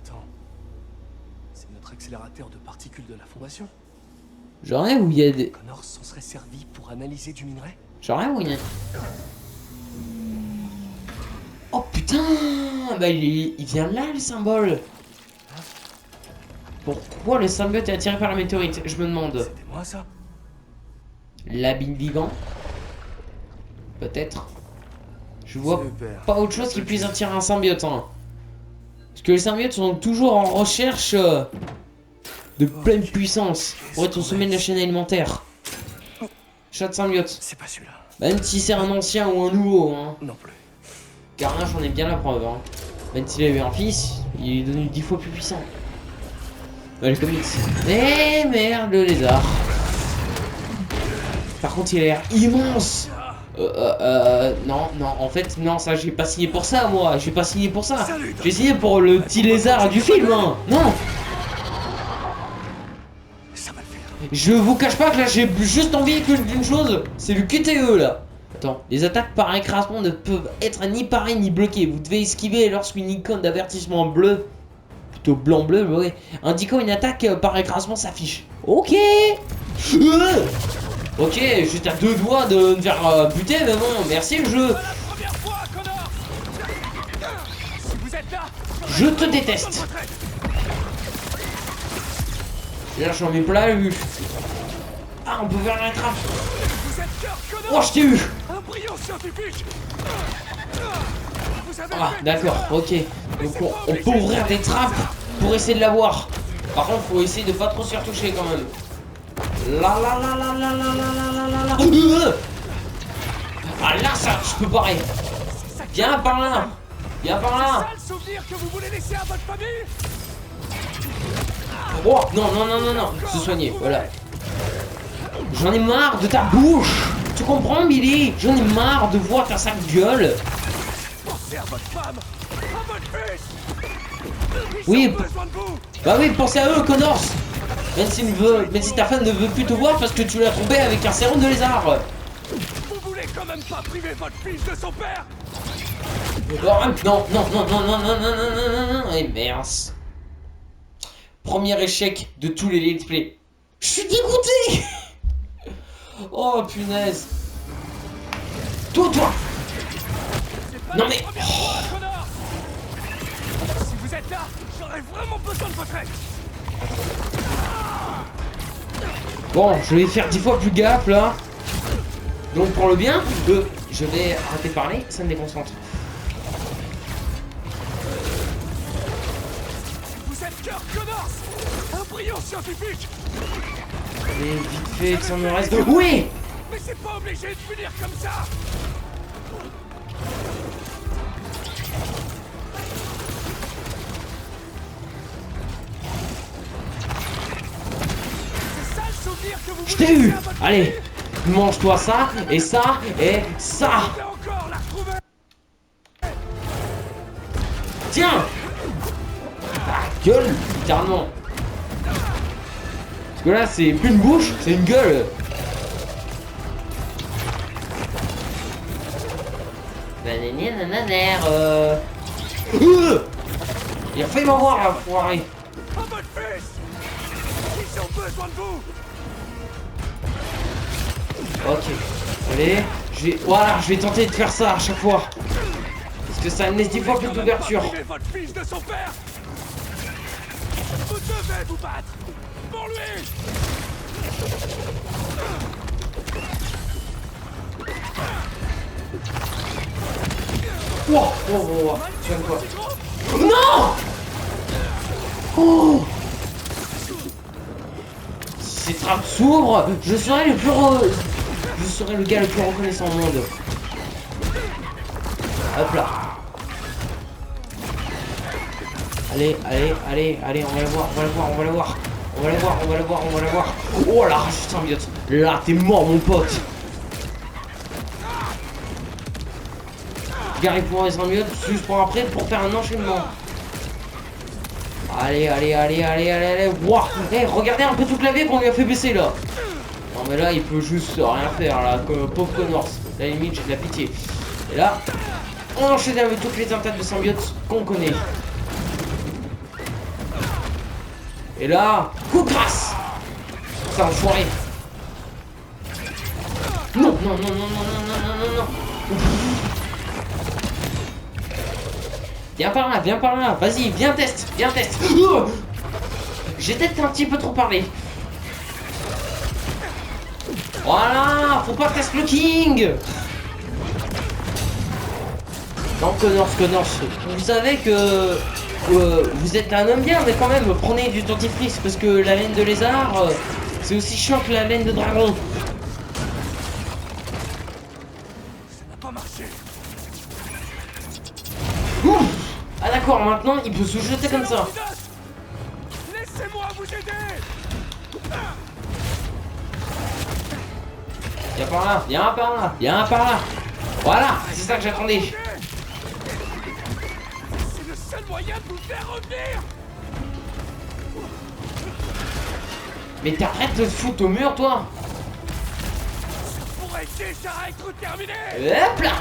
Attends. C'est notre accélérateur de particules de la Fondation. Genre où il y a des... Connors s'en serait servi pour analyser du minerai. Genre où il y a... Oh putain! Bah il vient de là le symbole! Pourquoi le symbiote est attiré par la météorite? Je me demande. C'était moi ça? L'habit vivant? Peut-être. Je vois pas autre chose qui puisse attirer un symbiote. Hein. Parce que les symbiotes sont toujours en recherche de pleine puissance pour être au sommet de la chaîne alimentaire. Chat de symbiote. C'est pas celui-là. Même si c'est un ancien ou un nouveau. Hein. Non plus. Car là j'en ai bien la preuve. Hein. Même s'il a eu un fils, il est devenu 10 fois plus puissant. Ouais, les comics. Mais merde, le lézard. Par contre, il a l'air immense. Non, en fait, non, ça, j'ai pas signé pour ça, moi. J'ai pas signé pour ça. J'ai signé pour le petit lézard du film, hein. Non. Ça va le faire. Je vous cache pas que là, j'ai juste envie d'une chose. C'est le QTE, là. Attends, les attaques par écrasement ne peuvent être ni parées ni bloquées. Vous devez esquiver lorsqu'une icône d'avertissement bleu, plutôt blanc-bleu, ouais, indiquant une attaque par écrasement s'affiche. Ok. Ok, j'étais à 2 doigts de me faire buter, mais bon, merci le jeu. Je te déteste. Là, j'en ai plein la vue. Ah, on peut faire la trappe. Oh, je t'ai eu. Ah, d'accord, ok. Donc, on peut ouvrir des trappes pour essayer de l'avoir. Par contre, faut essayer de pas trop se retoucher quand même. La la la la la la la la la la. Ah là ça, je peux parer. Viens par là. Viens par là. Oh non non non non non. Se soigner, voilà. J'en ai marre de ta bouche. Tu comprends Billy? J'en ai marre de voir ta sale gueule. Oui. Bah oui, pensez à eux, Connors. Même si ta femme ne veut plus te voir parce que tu l'as trompé avec un sérum de lézard. Vous voulez quand même pas priver votre fils de son père? Non, non, non, non, non, non, non, non, non, non, non, et merde. Premier échec de tous les let's play. Je suis dégoûté. Oh punaise. Toi. Non mais... Si vous êtes là, j'aurais vraiment besoin de votre aide. Bon, je vais faire 10 fois plus gaffe là. Donc pour le bien, je vais arrêter de parler, ça me déconcentre. Vous êtes Kirk Connors, un brillant scientifique. Et vite fait, ça me reste de... Oui. Mais c'est pas obligé de finir comme ça. Je t'ai eu. Allez, mange-toi ça, et ça, et ça. Tiens. Ah, gueule, littéralement. Parce que là, c'est plus une bouche, c'est une gueule. Il a failli m'avoir là, foiré. Ok, allez, voilà, je vais tenter de faire ça à chaque fois. Parce que ça me laisse 10 fois plus d'ouverture. Votre fils de son père. Vous devez vous battre pour lui. Wow, tu aimes quoi? Non. Oh. Si ces trappes s'ouvrent, je serai le plus je serai le gars le plus reconnaissant au monde. Hop là. Allez, allez, allez, allez, on va la voir, on va la voir, on va la voir. On va la voir, on va la voir, on va la voir. Oh la rage du symbiote. Là, t'es mort, mon pote. Gary pour les symbiotes, juste pour après, pour faire un enchaînement. Allez, allez, allez, allez, allez, allez. Wouah. Hey, regardez un peu tout clavier qu'on lui a fait baisser, là. Non, mais là, il peut juste rien faire, là. Comme pauvre Connors. À la limite, j'ai de la pitié. Et là, on enchaîne avec toutes les tentatives de symbiotes qu'on connaît. Et là, coup de grâce. Ça, enfoiré. Non, non, non, non, non, non, non, non, non. Viens par là, vas-y, viens test, viens test. J'ai peut-être un petit peu trop parlé. Voilà, faut pas test le king. Non, Connors, vous savez que vous êtes un homme bien, mais quand même, prenez du dentifrice, parce que la laine de lézard, c'est aussi chiant que la laine de dragon. Ça n'a pas marché. Ouf. Ah d'accord, maintenant, il peut se jeter comme ça. Laissez-moi vous aider. Viens par là, viens par là, viens par là. Voilà, c'est ça que j'attendais. C'est le seul moyen de vous faire revenir. Mais t'arrêtes de te foutre au mur, toi. Pourrait déjà être terminé. Hop là.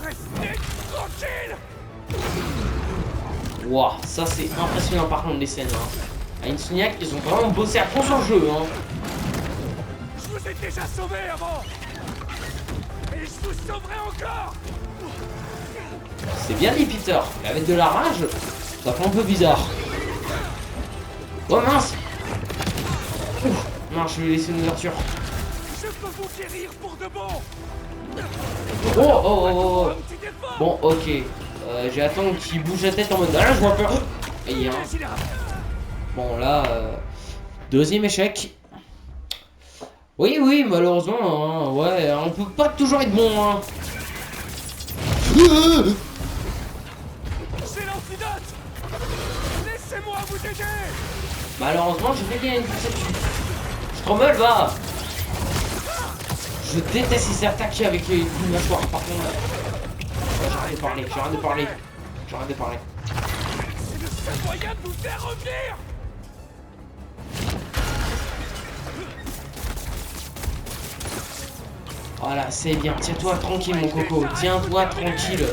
Restez tranquille. Wouah, ça c'est impressionnant par contre les scènes. Hein. À Insomniac, ils ont vraiment bossé à fond sur le jeu. Hein. Je vous ai déjà sauvé avant. Et je vous sauverai encore. C'est bien dit Peter, mais avec de la rage, ça fait un peu bizarre. Oh mince. Ouf. Non, je vais laisser une ouverture. Je peux vous guérir pour de bon. Oh, oh, oh, oh. Bon, ok. J'ai attendu qu'il bouge la tête en mode... Ah là, je vois peur. Et, hein. Bon, là... deuxième échec. Oui, oui, malheureusement, hein, ouais, on peut pas toujours être bon, hein. C'est l'antidote. Laissez-moi vous aider. Malheureusement, j'ai fait gagner une poussée dessus. Strommel, va. Je déteste ces attaques avec les mâchoires, par contre. J'arrête de parler, j'arrête de parler. J'arrête de parler. C'est le seul moyen de vous faire revenir. Voilà, c'est bien. Tiens-toi tranquille, mon coco. Tiens-toi tranquille.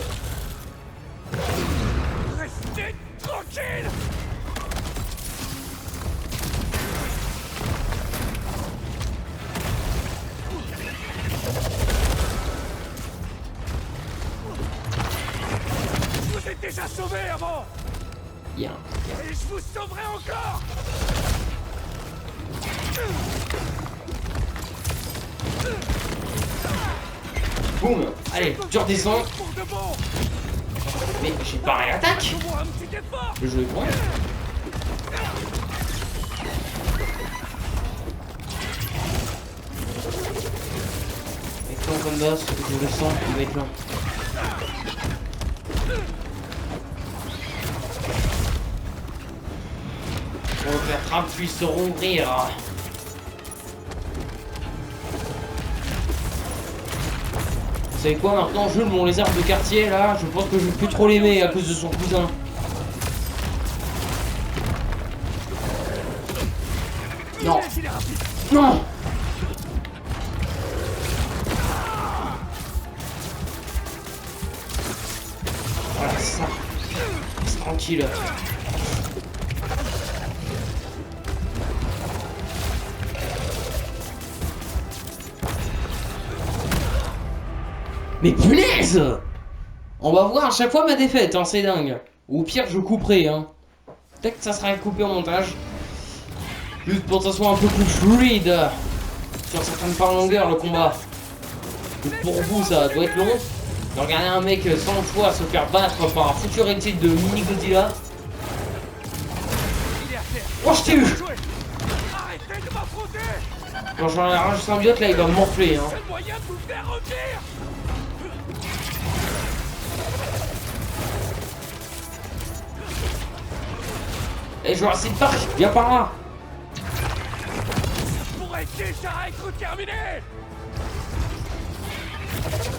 Restez tranquille. Je vous ai déjà sauvé avant. Bien. Et je vous sauverai encore. Boum. Allez, tu redescends. Pour de bon. Mais j'ai pas réattaque. Fais-moi un petit effort. Le jeu est bon. Avec long comme boss, je le sens, il va être long. Pour que la trappe puisse se rouvrir. Vous savez quoi, maintenant Jules, mon lézard de quartier là, je pense que je vais plus trop l'aimer à cause de son cousin. Non. Non. Voilà, c'est ça. Reste tranquille. Mais punaise! On va voir à chaque fois ma défaite, hein, c'est dingue. Ou au pire, je couperai, hein. Peut-être que ça sera coupé au montage. Juste pour que ça soit un peu plus fluide. Sur certaines parts longueurs, le combat. Et pour vous, ça doit être long. De regarder un mec 100 fois se faire battre par un futur héritier de Mini Godzilla. Oh, je t'ai eu! Arrêtez de m'affronter. Quand j'en ai un symbiote, là, il va morfler, hein. C'est le moyen de vous faire revenir. Et Jurassic Park, viens par là. Pourrait déjà être terminé.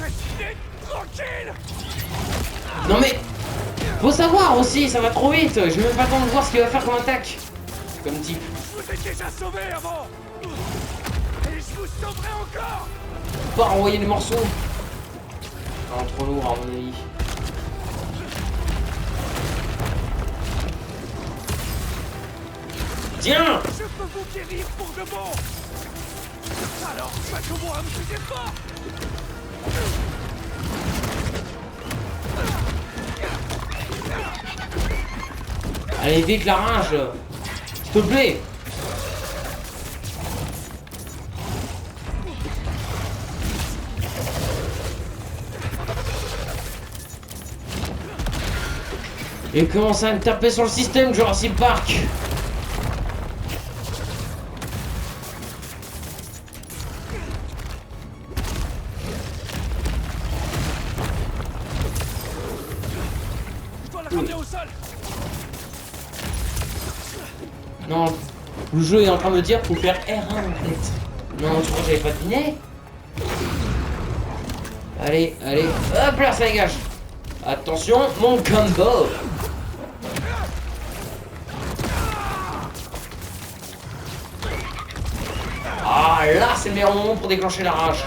Restez tranquille. Non mais, faut savoir aussi, ça va trop vite. J'ai même pas le temps de voir ce qu'il va faire comme attaque. Comme type. Je vous ai déjà sauvé avant. Et je vous sauverai encore. Faut pas renvoyer les morceaux. Non, trop lourd à mon avis. Tiens. Je peux vous guérir pour de bon. Alors, faites-moi un petit effort. Allez, vite la rage. S'il te plaît. Et commence à me taper sur le système Jurassic Park. Je dois la ramener au sol. Non, le jeu est en train de me dire qu'il faut faire R1 en fait. Non, tu crois que j'avais pas deviné? Allez, allez, hop là, ça dégage. Attention, mon combo. Ah, là, c'est le meilleur moment pour déclencher la rage.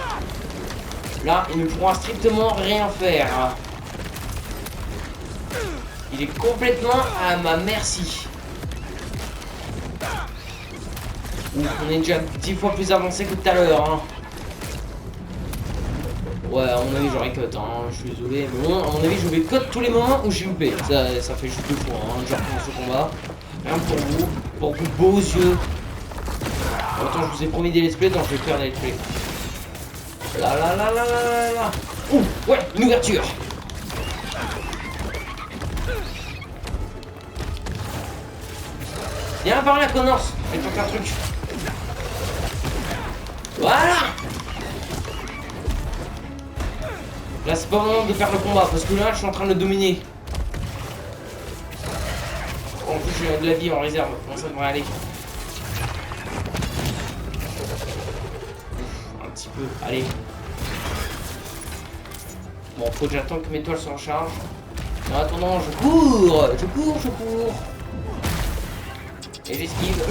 Là, il ne pourra strictement rien faire. Il est complètement à ma merci. On est déjà 10 fois plus avancé que tout à l'heure. Hein. Ouais, à mon avis, j'aurais cut. Hein. Je suis désolé. Mais bon, à mon avis, je vais cut tous les moments où j'ai loupé. Ça fait juste 2 fois. Hein. Je recommence ce combat. Rien pour vos beaux yeux. Attends, je vous ai promis des let's play, donc je vais faire des let's play. Là, là, là, là, là, là, là. Ouh, ouais, une ouverture. Viens par là, Connors. Je vais te faire un truc. Voilà. Là, c'est pas le moment de faire le combat, parce que là, je suis en train de le dominer. En plus, j'ai de la vie en réserve. Comment ça devrait aller? Un petit peu, allez. Bon, faut que j'attende que mes toiles se rechargent. En attendant, je cours. Et j'esquive.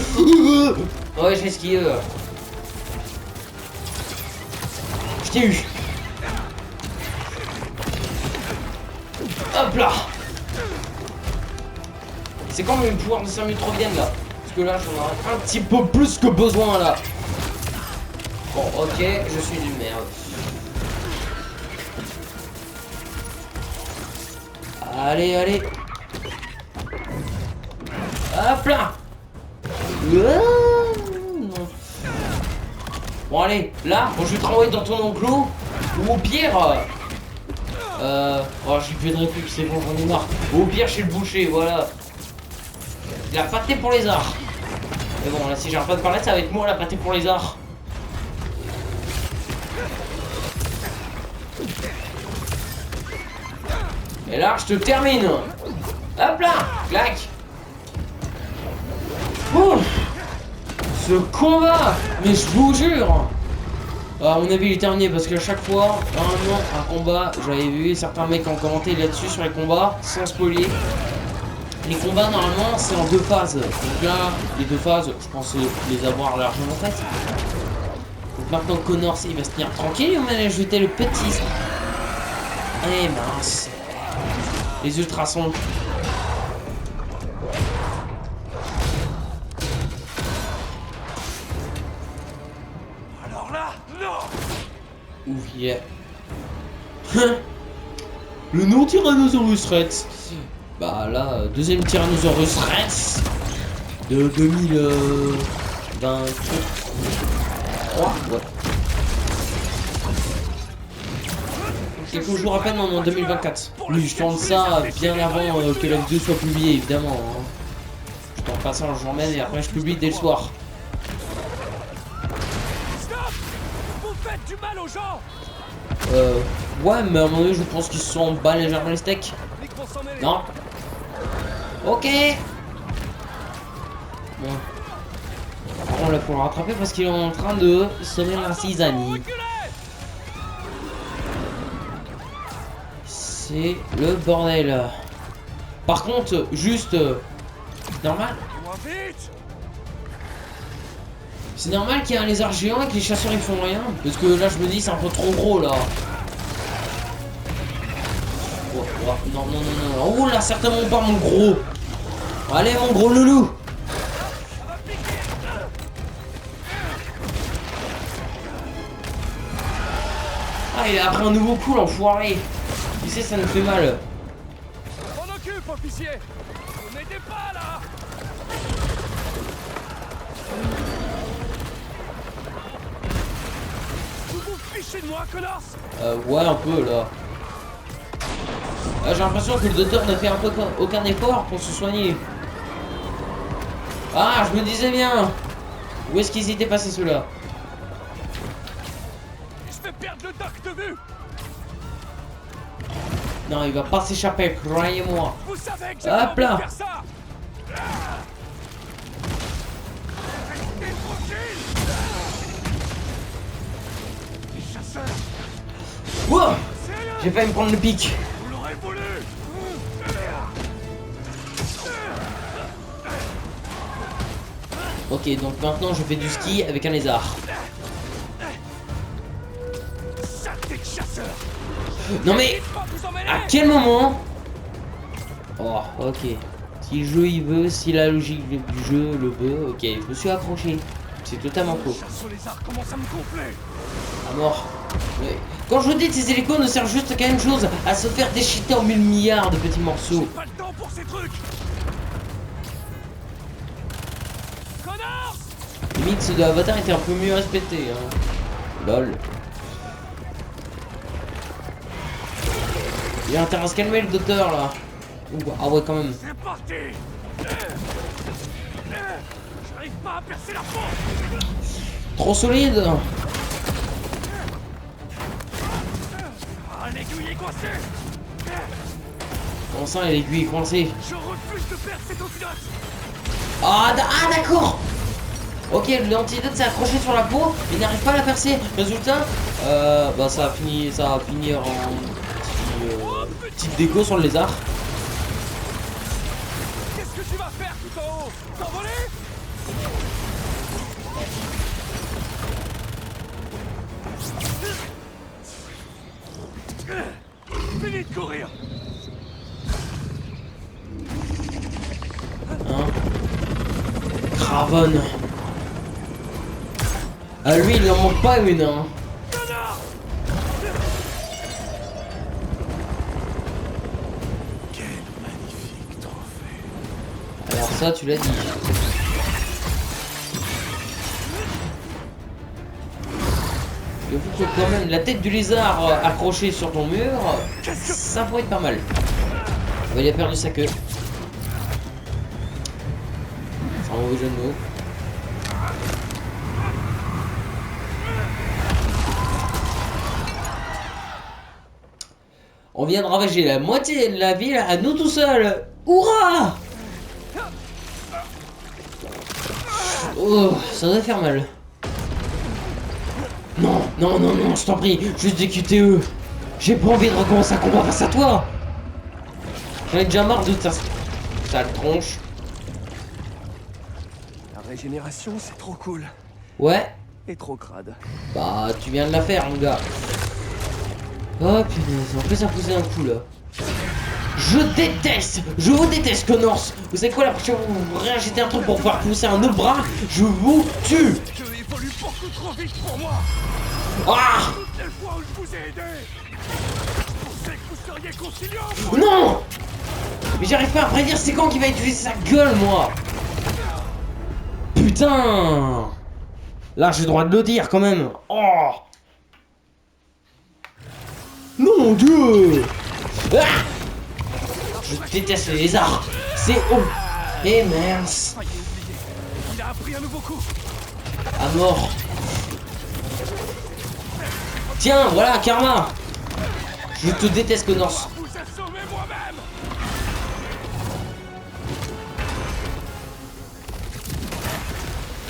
Ouais, j'esquive. Je t'ai eu. Hop là. C'est quand même le pouvoir de 5 minutes reviennent là. Parce que là, j'en ai un petit peu plus que besoin là. Bon, ok, je suis d'une merde. Allez, allez. Hop là. Non. Bon, allez, là, bon, je vais te renvoyer dans ton enclos. Ou au pire... oh, j'ai plus de réplique, c'est bon, j'en ai marre. Ou au pire, chez le boucher, voilà. La pâté pour les arts. Mais bon, là, si j'arrête pas de parler, ça va être moi la pâté pour les arts. Et là, je te termine. Hop là, clac. Ouf. Ce combat, mais je vous jure. À mon avis, il est terminé parce qu'à chaque fois, normalement, un combat, j'avais vu certains mecs ont commenté là-dessus sur les combats, sans spoiler. Les combats, normalement, c'est en 2 phases. Donc là, les 2 phases, je pense les avoir largement faites. Donc maintenant, Connors, il va se tenir tranquille, on va jeter le petit. Eh mince. Les ultrasons. Alors là, non. Ouf, yeah. Le nom Tyrannosaurus Rex. Bah là, deuxième Tyrannosaurus Rex de 2023. Ouais. Quelques jours à peine en 2024. Oui, je tourne ça bien avant que la vidéo soit publiée, évidemment. Hein. Je tourne pas ça un jour même et après je publie dès le soir. Stop. Vous faites du mal aux gens. Ouais, mais à un moment donné, je pense qu'ils se sont emballés légèrement les steaks. Non. Ok. Bon. On l'a pour le rattraper parce qu'il est en train de semer la cisanie. C'est le bordel. Par contre, juste... normal. C'est normal qu'il y ait un lézard géant et que les chasseurs ils font rien. Parce que là je me dis c'est un peu trop gros là. Oh, oh, non, non, non, non. Oh là, certainement pas mon gros. Allez mon gros loulou. Ah, il a pris un nouveau coup l'enfoiré. Tu sais, ça nous fait mal. On occupe, officier. Ne m'aidez pas là. Vous vous fichez de moi, Connors. Ouais, un peu là. J'ai l'impression que le docteur ne fait un peu aucun effort pour se soigner. Ah, je me disais bien. Où est-ce qu'ils étaient passés ceux-là? Je vais perdre le doc de vue. Non, il va pas s'échapper, croyez-moi. Vous savez que j'ai Hop pas là. envie de faire ça. Restez tranquille. Les chasseurs, Wow, sérieux, j'ai failli me prendre le pic. vous l'aurez voulu. Ok, donc maintenant je fais du ski avec un lézard. Saleté de chasseurs. Non mais, Pas vous emmener. à quel moment? Oh, ok. Si le jeu il veut, si la logique du jeu le veut, ok, je me suis accroché. C'est totalement faux. Chasse aux lézards commence à me gonfler. À mort. Mais quand je vous dis que ces hélicos ne servent juste qu'à une chose, à se faire déchiqueter en 1000 milliards de petits morceaux. Pas le temps pour ces trucs. Connors. Limite ceux de Avatar étaient un peu mieux respectés, hein. Lol. Il a intérêt à se calmer le docteur là. Ouh, ah ouais quand même. C'est parti. J'arrive pas à percer la porte. Trop solide. Ah, l'aiguille est coincée. Comment ça l'aiguille est coincée? Je refuse de perdre cet antidote. Ah d'accord. Ok, l'antidote s'est accroché sur la peau, il n'arrive pas à la percer. Résultat, bah ça va finir en petite déco sur le lézard. Qu'est-ce que tu vas faire tout en haut? T'envoler? Fini de courir. Hein? Cravon. À lui, il en manque pas une, hein. Connard. Quel magnifique trophée. Alors ça, tu l'as dit. Il faut que quand même la tête du lézard accrochée sur ton mur, ça pourrait être pas mal. Bah, il a perdu sa queue. C'est un mauvais jeu de mots. On vient de ravager la moitié de la ville à nous tout seuls. Hurrah! Oh, ça doit faire mal. Non, non, non, non, je t'en prie, juste des QTE. J'ai pas envie de recommencer un combat face à toi. J'en ai déjà marre de ta sale tronche. La régénération, c'est trop cool. Ouais, Et trop crade. bah tu viens de la faire, mon gars. Oh punaise, en plus ça faisait un coup là. Je vous déteste, Connors. Vous savez quoi, la prochaine fois que vous réagissez un truc pour pouvoir pousser un autre bras, je vous tue. Je évolue beaucoup trop vite pour moi. Ah Toutes les fois où je vous ai aidé, je pensais que vous seriez conciliant. non. Mais j'arrive pas à prédire c'est quand qu'il va utiliser sa gueule, moi. Putain. Là, j'ai le droit de le dire quand même. Oh. Mon Dieu. Ah. Je déteste les lézards. C'est oh. Et mince. Ah, il est oublié. Il a appris un nouveau coup. À mort. Tiens, voilà, karma. Je te déteste, Connors. Vous assommer moi-même.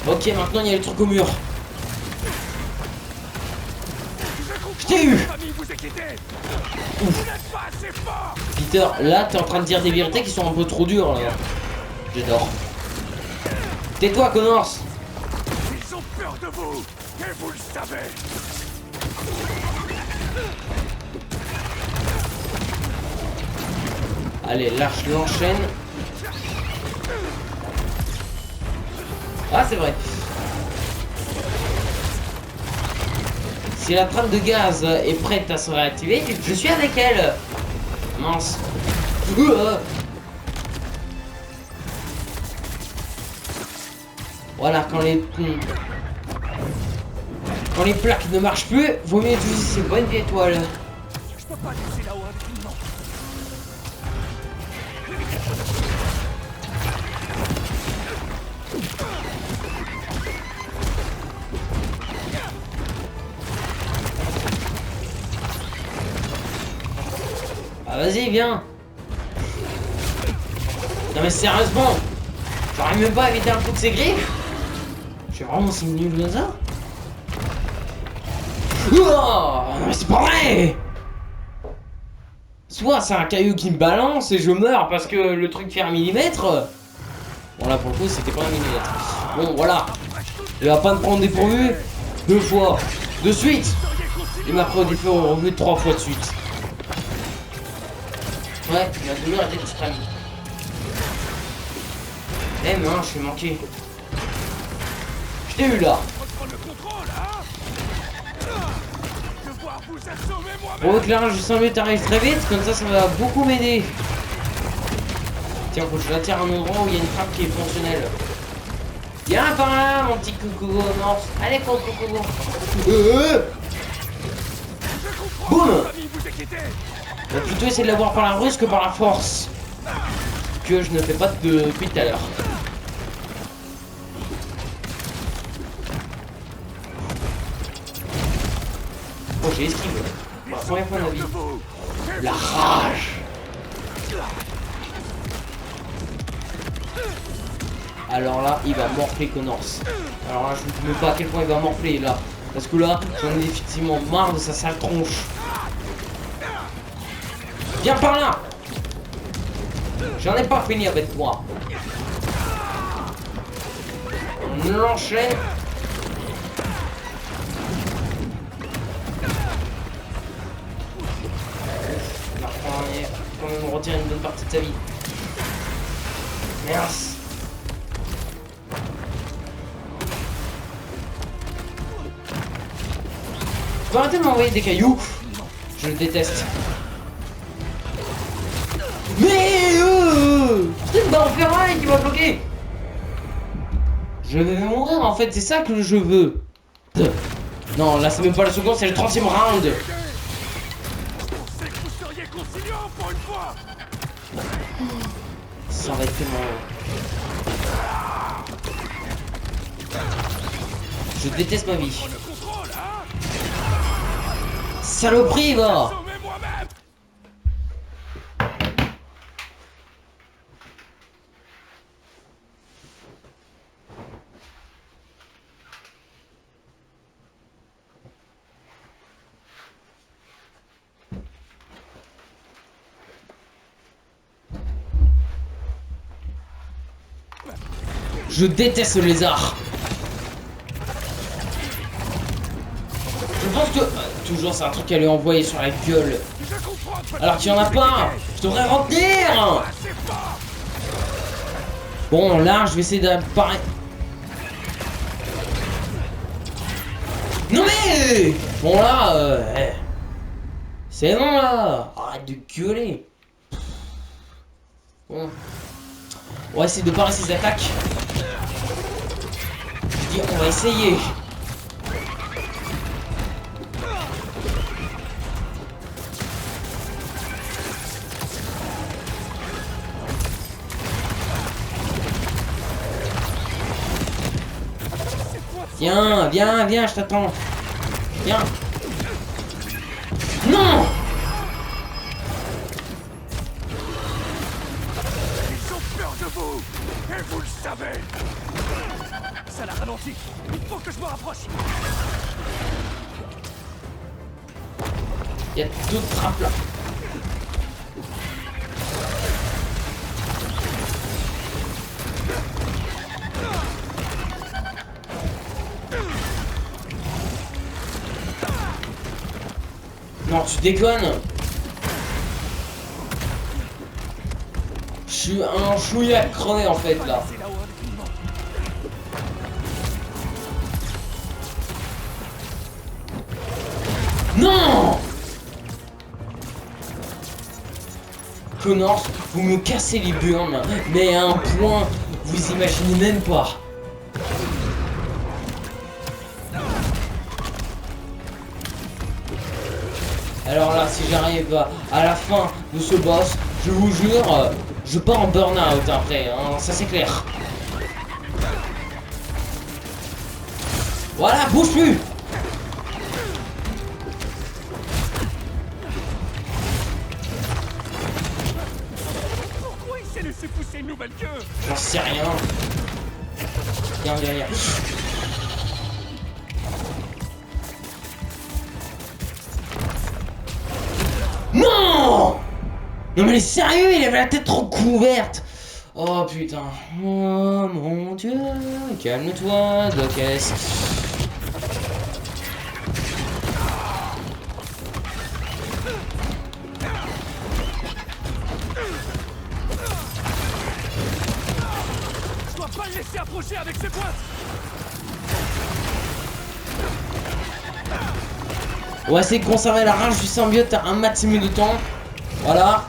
Ok, maintenant il y a le truc au mur. Je t'ai eu. Ouf. Peter, là t'es en train de dire des vérités qui sont un peu trop dures là. J'adore. Tais-toi, Connors. Ils ont peur de vous, et vous le savez. Allez, là je l'enchaîne. Ah, c'est vrai. Si la trappe de gaz est prête à se réactiver, je suis avec elle. Mince. Voilà, quand les plaques ne marchent plus, vaut mieux utiliser ces bonnes vieilles étoiles. Je peux pas laisser là-haut avec une main. Ah, vas-y, viens. Non mais sérieusement, j'arrive même pas à éviter un coup de ses griffes. Je suis vraiment si nul comme ça. Oh, mais c'est pas vrai. Soit c'est un caillou qui me balance et je meurs parce que le truc fait 1 millimètre. Bon là pour le coup c'était pas 1 millimètre. Bon voilà. Il va pas me prendre dépourvu 2 fois. De suite. Il m'a pris au dépourvu 3 fois de suite. Ouais, la douleur était extrême. Eh mince, je suis manqué. Je t'ai eu là. Reprends le contrôle, hein. Devoir vous assommer moi-même. Bon, éclairage du 100 mètres arrive très vite, comme ça va beaucoup m'aider. Tiens, faut que je l'attire à un endroit où il y a une trappe qui est fonctionnelle. Viens par là, mon petit coucou North. Allez, coucou. Boum. Vous inquiétez. On va plutôt essayer de l'avoir par la ruse que par la force. Que je ne fais pas depuis tout à l'heure. Oh, j'ai esquivé. Pour la première fois de ma vie. La rage. Alors là, il va morfler Connors. Alors là, je ne sais même pas à quel point il va morfler là. Parce que là, j'en ai effectivement marre de sa sale tronche. Viens par là. J'en ai pas fini avec toi. On l'enchaîne. Il va quand même retirer une bonne partie de sa vie. Merci. Tu peux arrêter de m'envoyer des cailloux? Je le déteste. Mais c'est une barre en ferraille qui va bloquer. Je vais mourir en fait, c'est ça que je veux. Non, là c'est même pas le second, c'est le 30e round. On sait que vous seriez conciliant pour une fois. Ça va être tellement... Je déteste ma vie. Le contrôle, hein. Saloperie, va. Assommer moi-même. Je déteste le lézard. Je pense que... toujours c'est un truc à lui envoyer sur la gueule. Alors qu'il y en a pas. Je devrais retenir. Bon là je vais essayer d'apparaître. Non mais bon là c'est bon là. Arrête de gueuler. Bon. On va essayer de parer ses attaques. Je dis on va essayer. Viens, viens, viens, je t'attends. Viens. Non! Ils ont peur de vous, et vous le savez. Ça l'a ralenti. Approche. Il y a d'autres trappes là. Non, tu déconnes. Je suis un chouïa crevé en fait là. C'est là-haut indéfiniment. Non! Connors, vous me cassez les burnes, mais à un point, vous imaginez même pas. Alors là, si j'arrive à la fin de ce boss, je vous jure, je pars en burn-out après, hein, ça c'est clair. Voilà, bouge plus! Pourquoi il s'est laissé pousser une nouvelle queue? J'en sais rien. Viens derrière. Non! Non mais sérieux, il avait la tête trop couverte. Oh putain. Oh mon dieu. Calme-toi, Doc S. Je dois pas le laisser approcher avec ses pointes. On va essayer de conserver la rage du symbiote à un maximum de temps. Voilà.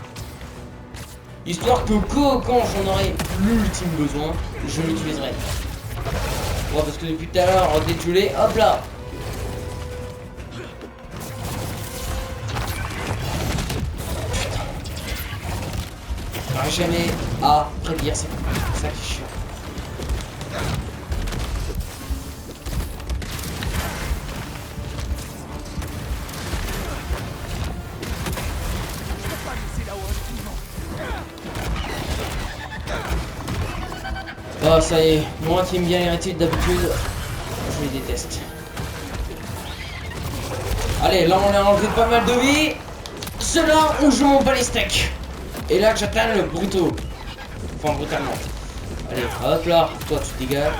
Histoire que quand j'en aurai l'ultime besoin, je l'utiliserai. Ouais, parce que depuis tout à l'heure, dès que je l'ai, hop là. Putain. J'arrive jamais à prédire, c'est ça qui est chiant. Je peux pas le laisser là-haut indéfiniment. Oh ça y est, moi qui aime bien les rétiles d'habitude, je les déteste. Allez, là on a enlevé pas mal de vie. C'est là où je m'en bats les steaks. Et là que j'atteins le brutto. Enfin brutalement. Allez, hop là, toi tu te dégages.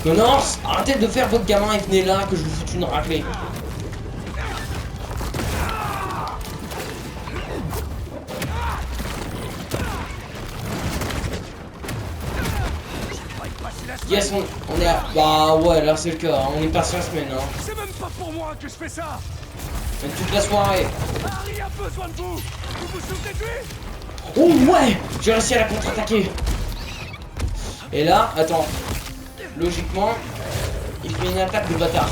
Connors, arrêtez de faire votre gamin et venez là que je vous foute une raclée. Yes, on est à... Bah ouais, là c'est le cas, hein. On est passé la semaine. Hein. C'est même pas pour moi que je fais ça. Même toute la soirée. Harry a besoin de vous. Vous vous souvenez de lui? Oh ouais, j'ai réussi à la contre-attaquer. Et là, attends. Logiquement, il fait une attaque de bâtard.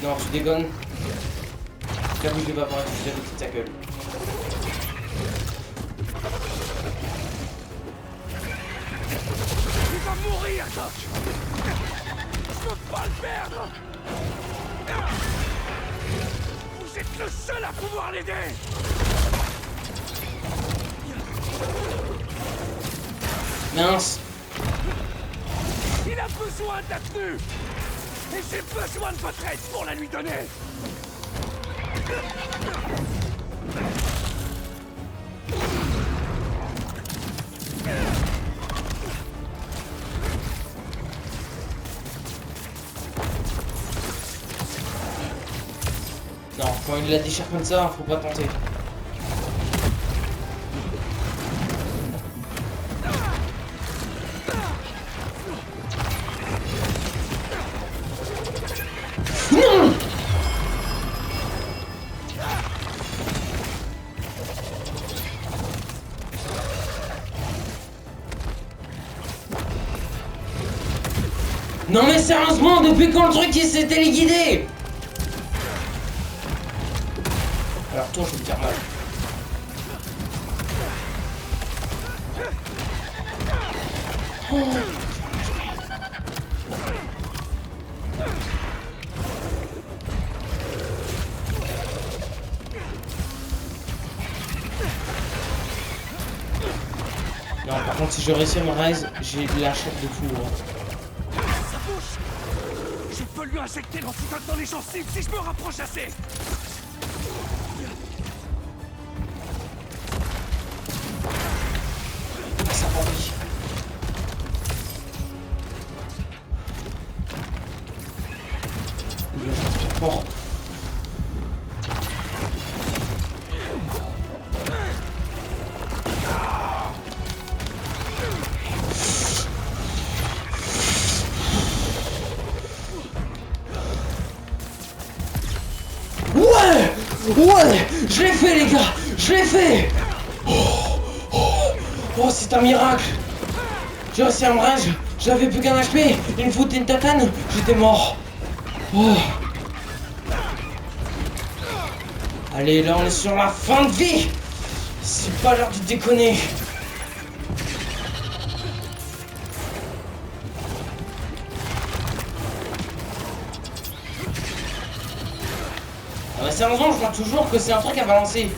Non, tu dégonnes. J'avoue, je vais pas pouvoir toucher avec ta gueule. Il va mourir, Doc. Je peux pas le perdre. Vous êtes le seul à pouvoir l'aider. Mince. Il a besoin de la tenue. Et j'ai besoin de votre aide pour la lui donner. Non, quand il la déchire comme ça, faut pas tenter. Non! Non mais sérieusement, depuis quand le truc il s'est téléguidé? Alors toi je vais te faire mal. Oh. Par contre, si je réussis à me raise, j'ai la chatte de fou. Hein. Ça bouge. Je peux lui injecter l'antidote dans les gencives si je me rapproche assez. Ça va, oui. Il est trop fort. Ouais, je l'ai fait les gars, je l'ai fait. Oh, c'est un miracle. J'ai réussi à me rage, j'avais plus qu'un HP, il me foutait une tatane, j'étais mort. Oh. Allez, là on est sur la fin de vie. C'est pas l'heure de déconner. Ah bah sérieusement, je vois toujours que c'est un truc à balancer.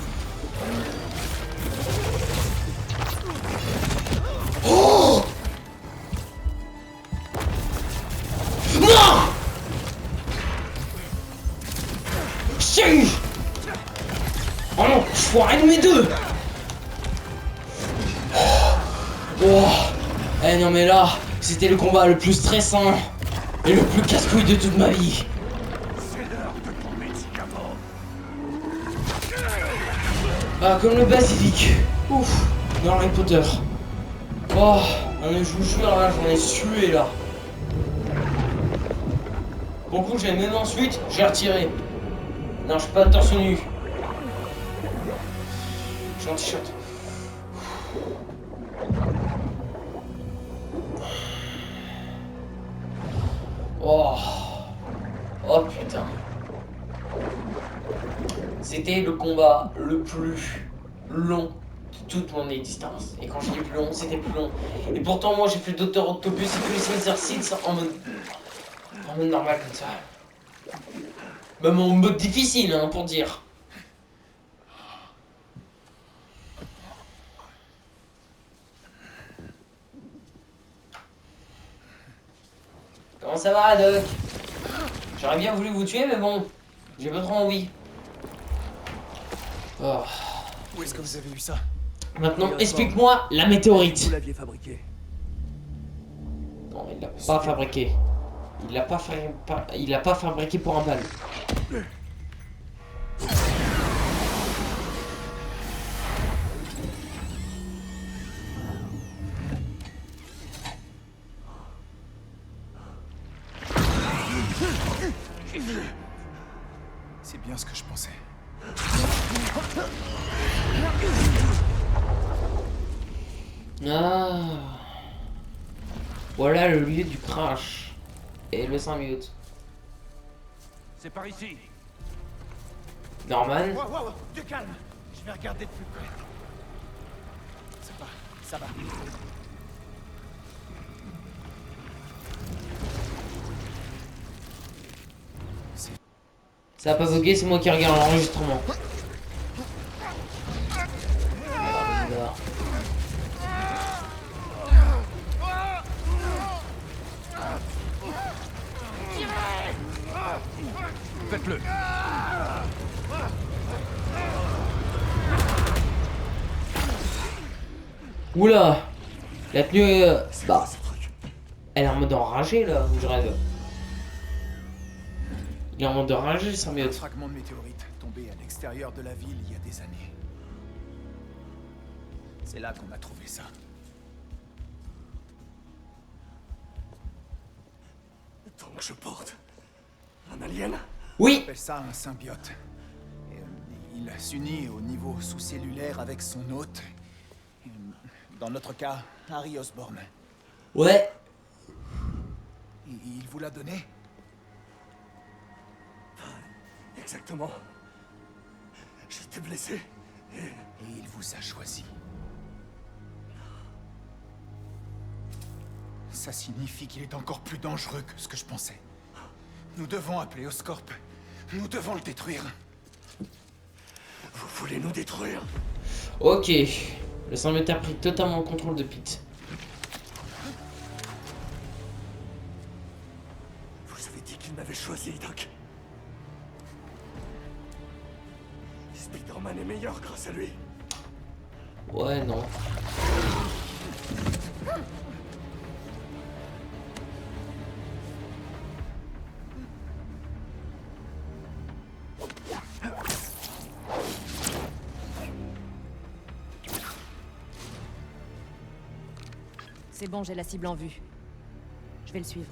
Oh non. Chien. Oh non, je foirais de mes deux. Oh. Eh non mais là, c'était le combat le plus stressant et le plus casse-couille de toute ma vie. Ah, comme le basilic. Ouf, dans Harry Potter. Oh, je vous jure, là, j'en ai sué, là. Bon coup, j'ai même ensuite, j'ai retiré. Non, je suis pas de torse nu. Je suis en t-shirt. Oh. Oh, putain. C'était le combat le plus long de toute mon existence. Et quand je dis plus long, c'était plus long. Et pourtant, moi, j'ai fait Dr Octopus et tous les exercices en mode normal comme ça. Même en mode difficile, hein, pour dire. Comment ça va, Doc? J'aurais bien voulu vous tuer, mais bon, j'ai pas trop envie. Oh. Où est-ce que vous avez eu ça? Maintenant, explique-moi la météorite. Vous l'aviez fabriqué. Non, il l'a pas fabriqué. Il l'a pas fabriqué pour un bal. C'est bien ce que je pensais. Ah. Voilà le lieu du crash. Et le symbiote. C'est par ici. Norman. Wow, du calme. Je vais regarder de plus près. Ça va. Ça a pas bugué, c'est moi qui regarde l'enregistrement. Faites-le. Oula. La tenue bah. Elle est en mode enragé là, où je rêve. Il est en mode enragé, le Un symbiote. fragment de météorite tombé à l'extérieur de la ville il y a des années. C'est là qu'on a trouvé ça. Donc je porte un alien. Oui. On appelle ça un symbiote. Et, il s'unit au niveau sous-cellulaire avec son hôte. Et, dans notre cas, Harry Osborn. Ouais. Et il vous l'a donné? Exactement. J'étais blessé. Et il vous a choisi. Ça signifie qu'il est encore plus dangereux que ce que je pensais. Nous devons appeler Oscorp. Nous devons le détruire. Vous voulez nous détruire? Ok. Le symbiote a pris totalement le contrôle de Pete. vous avez dit qu'il m'avait choisi, Doc. Spider-Man est meilleur grâce à lui. Ouais, non. C'est bon, j'ai la cible en vue. Je vais le suivre.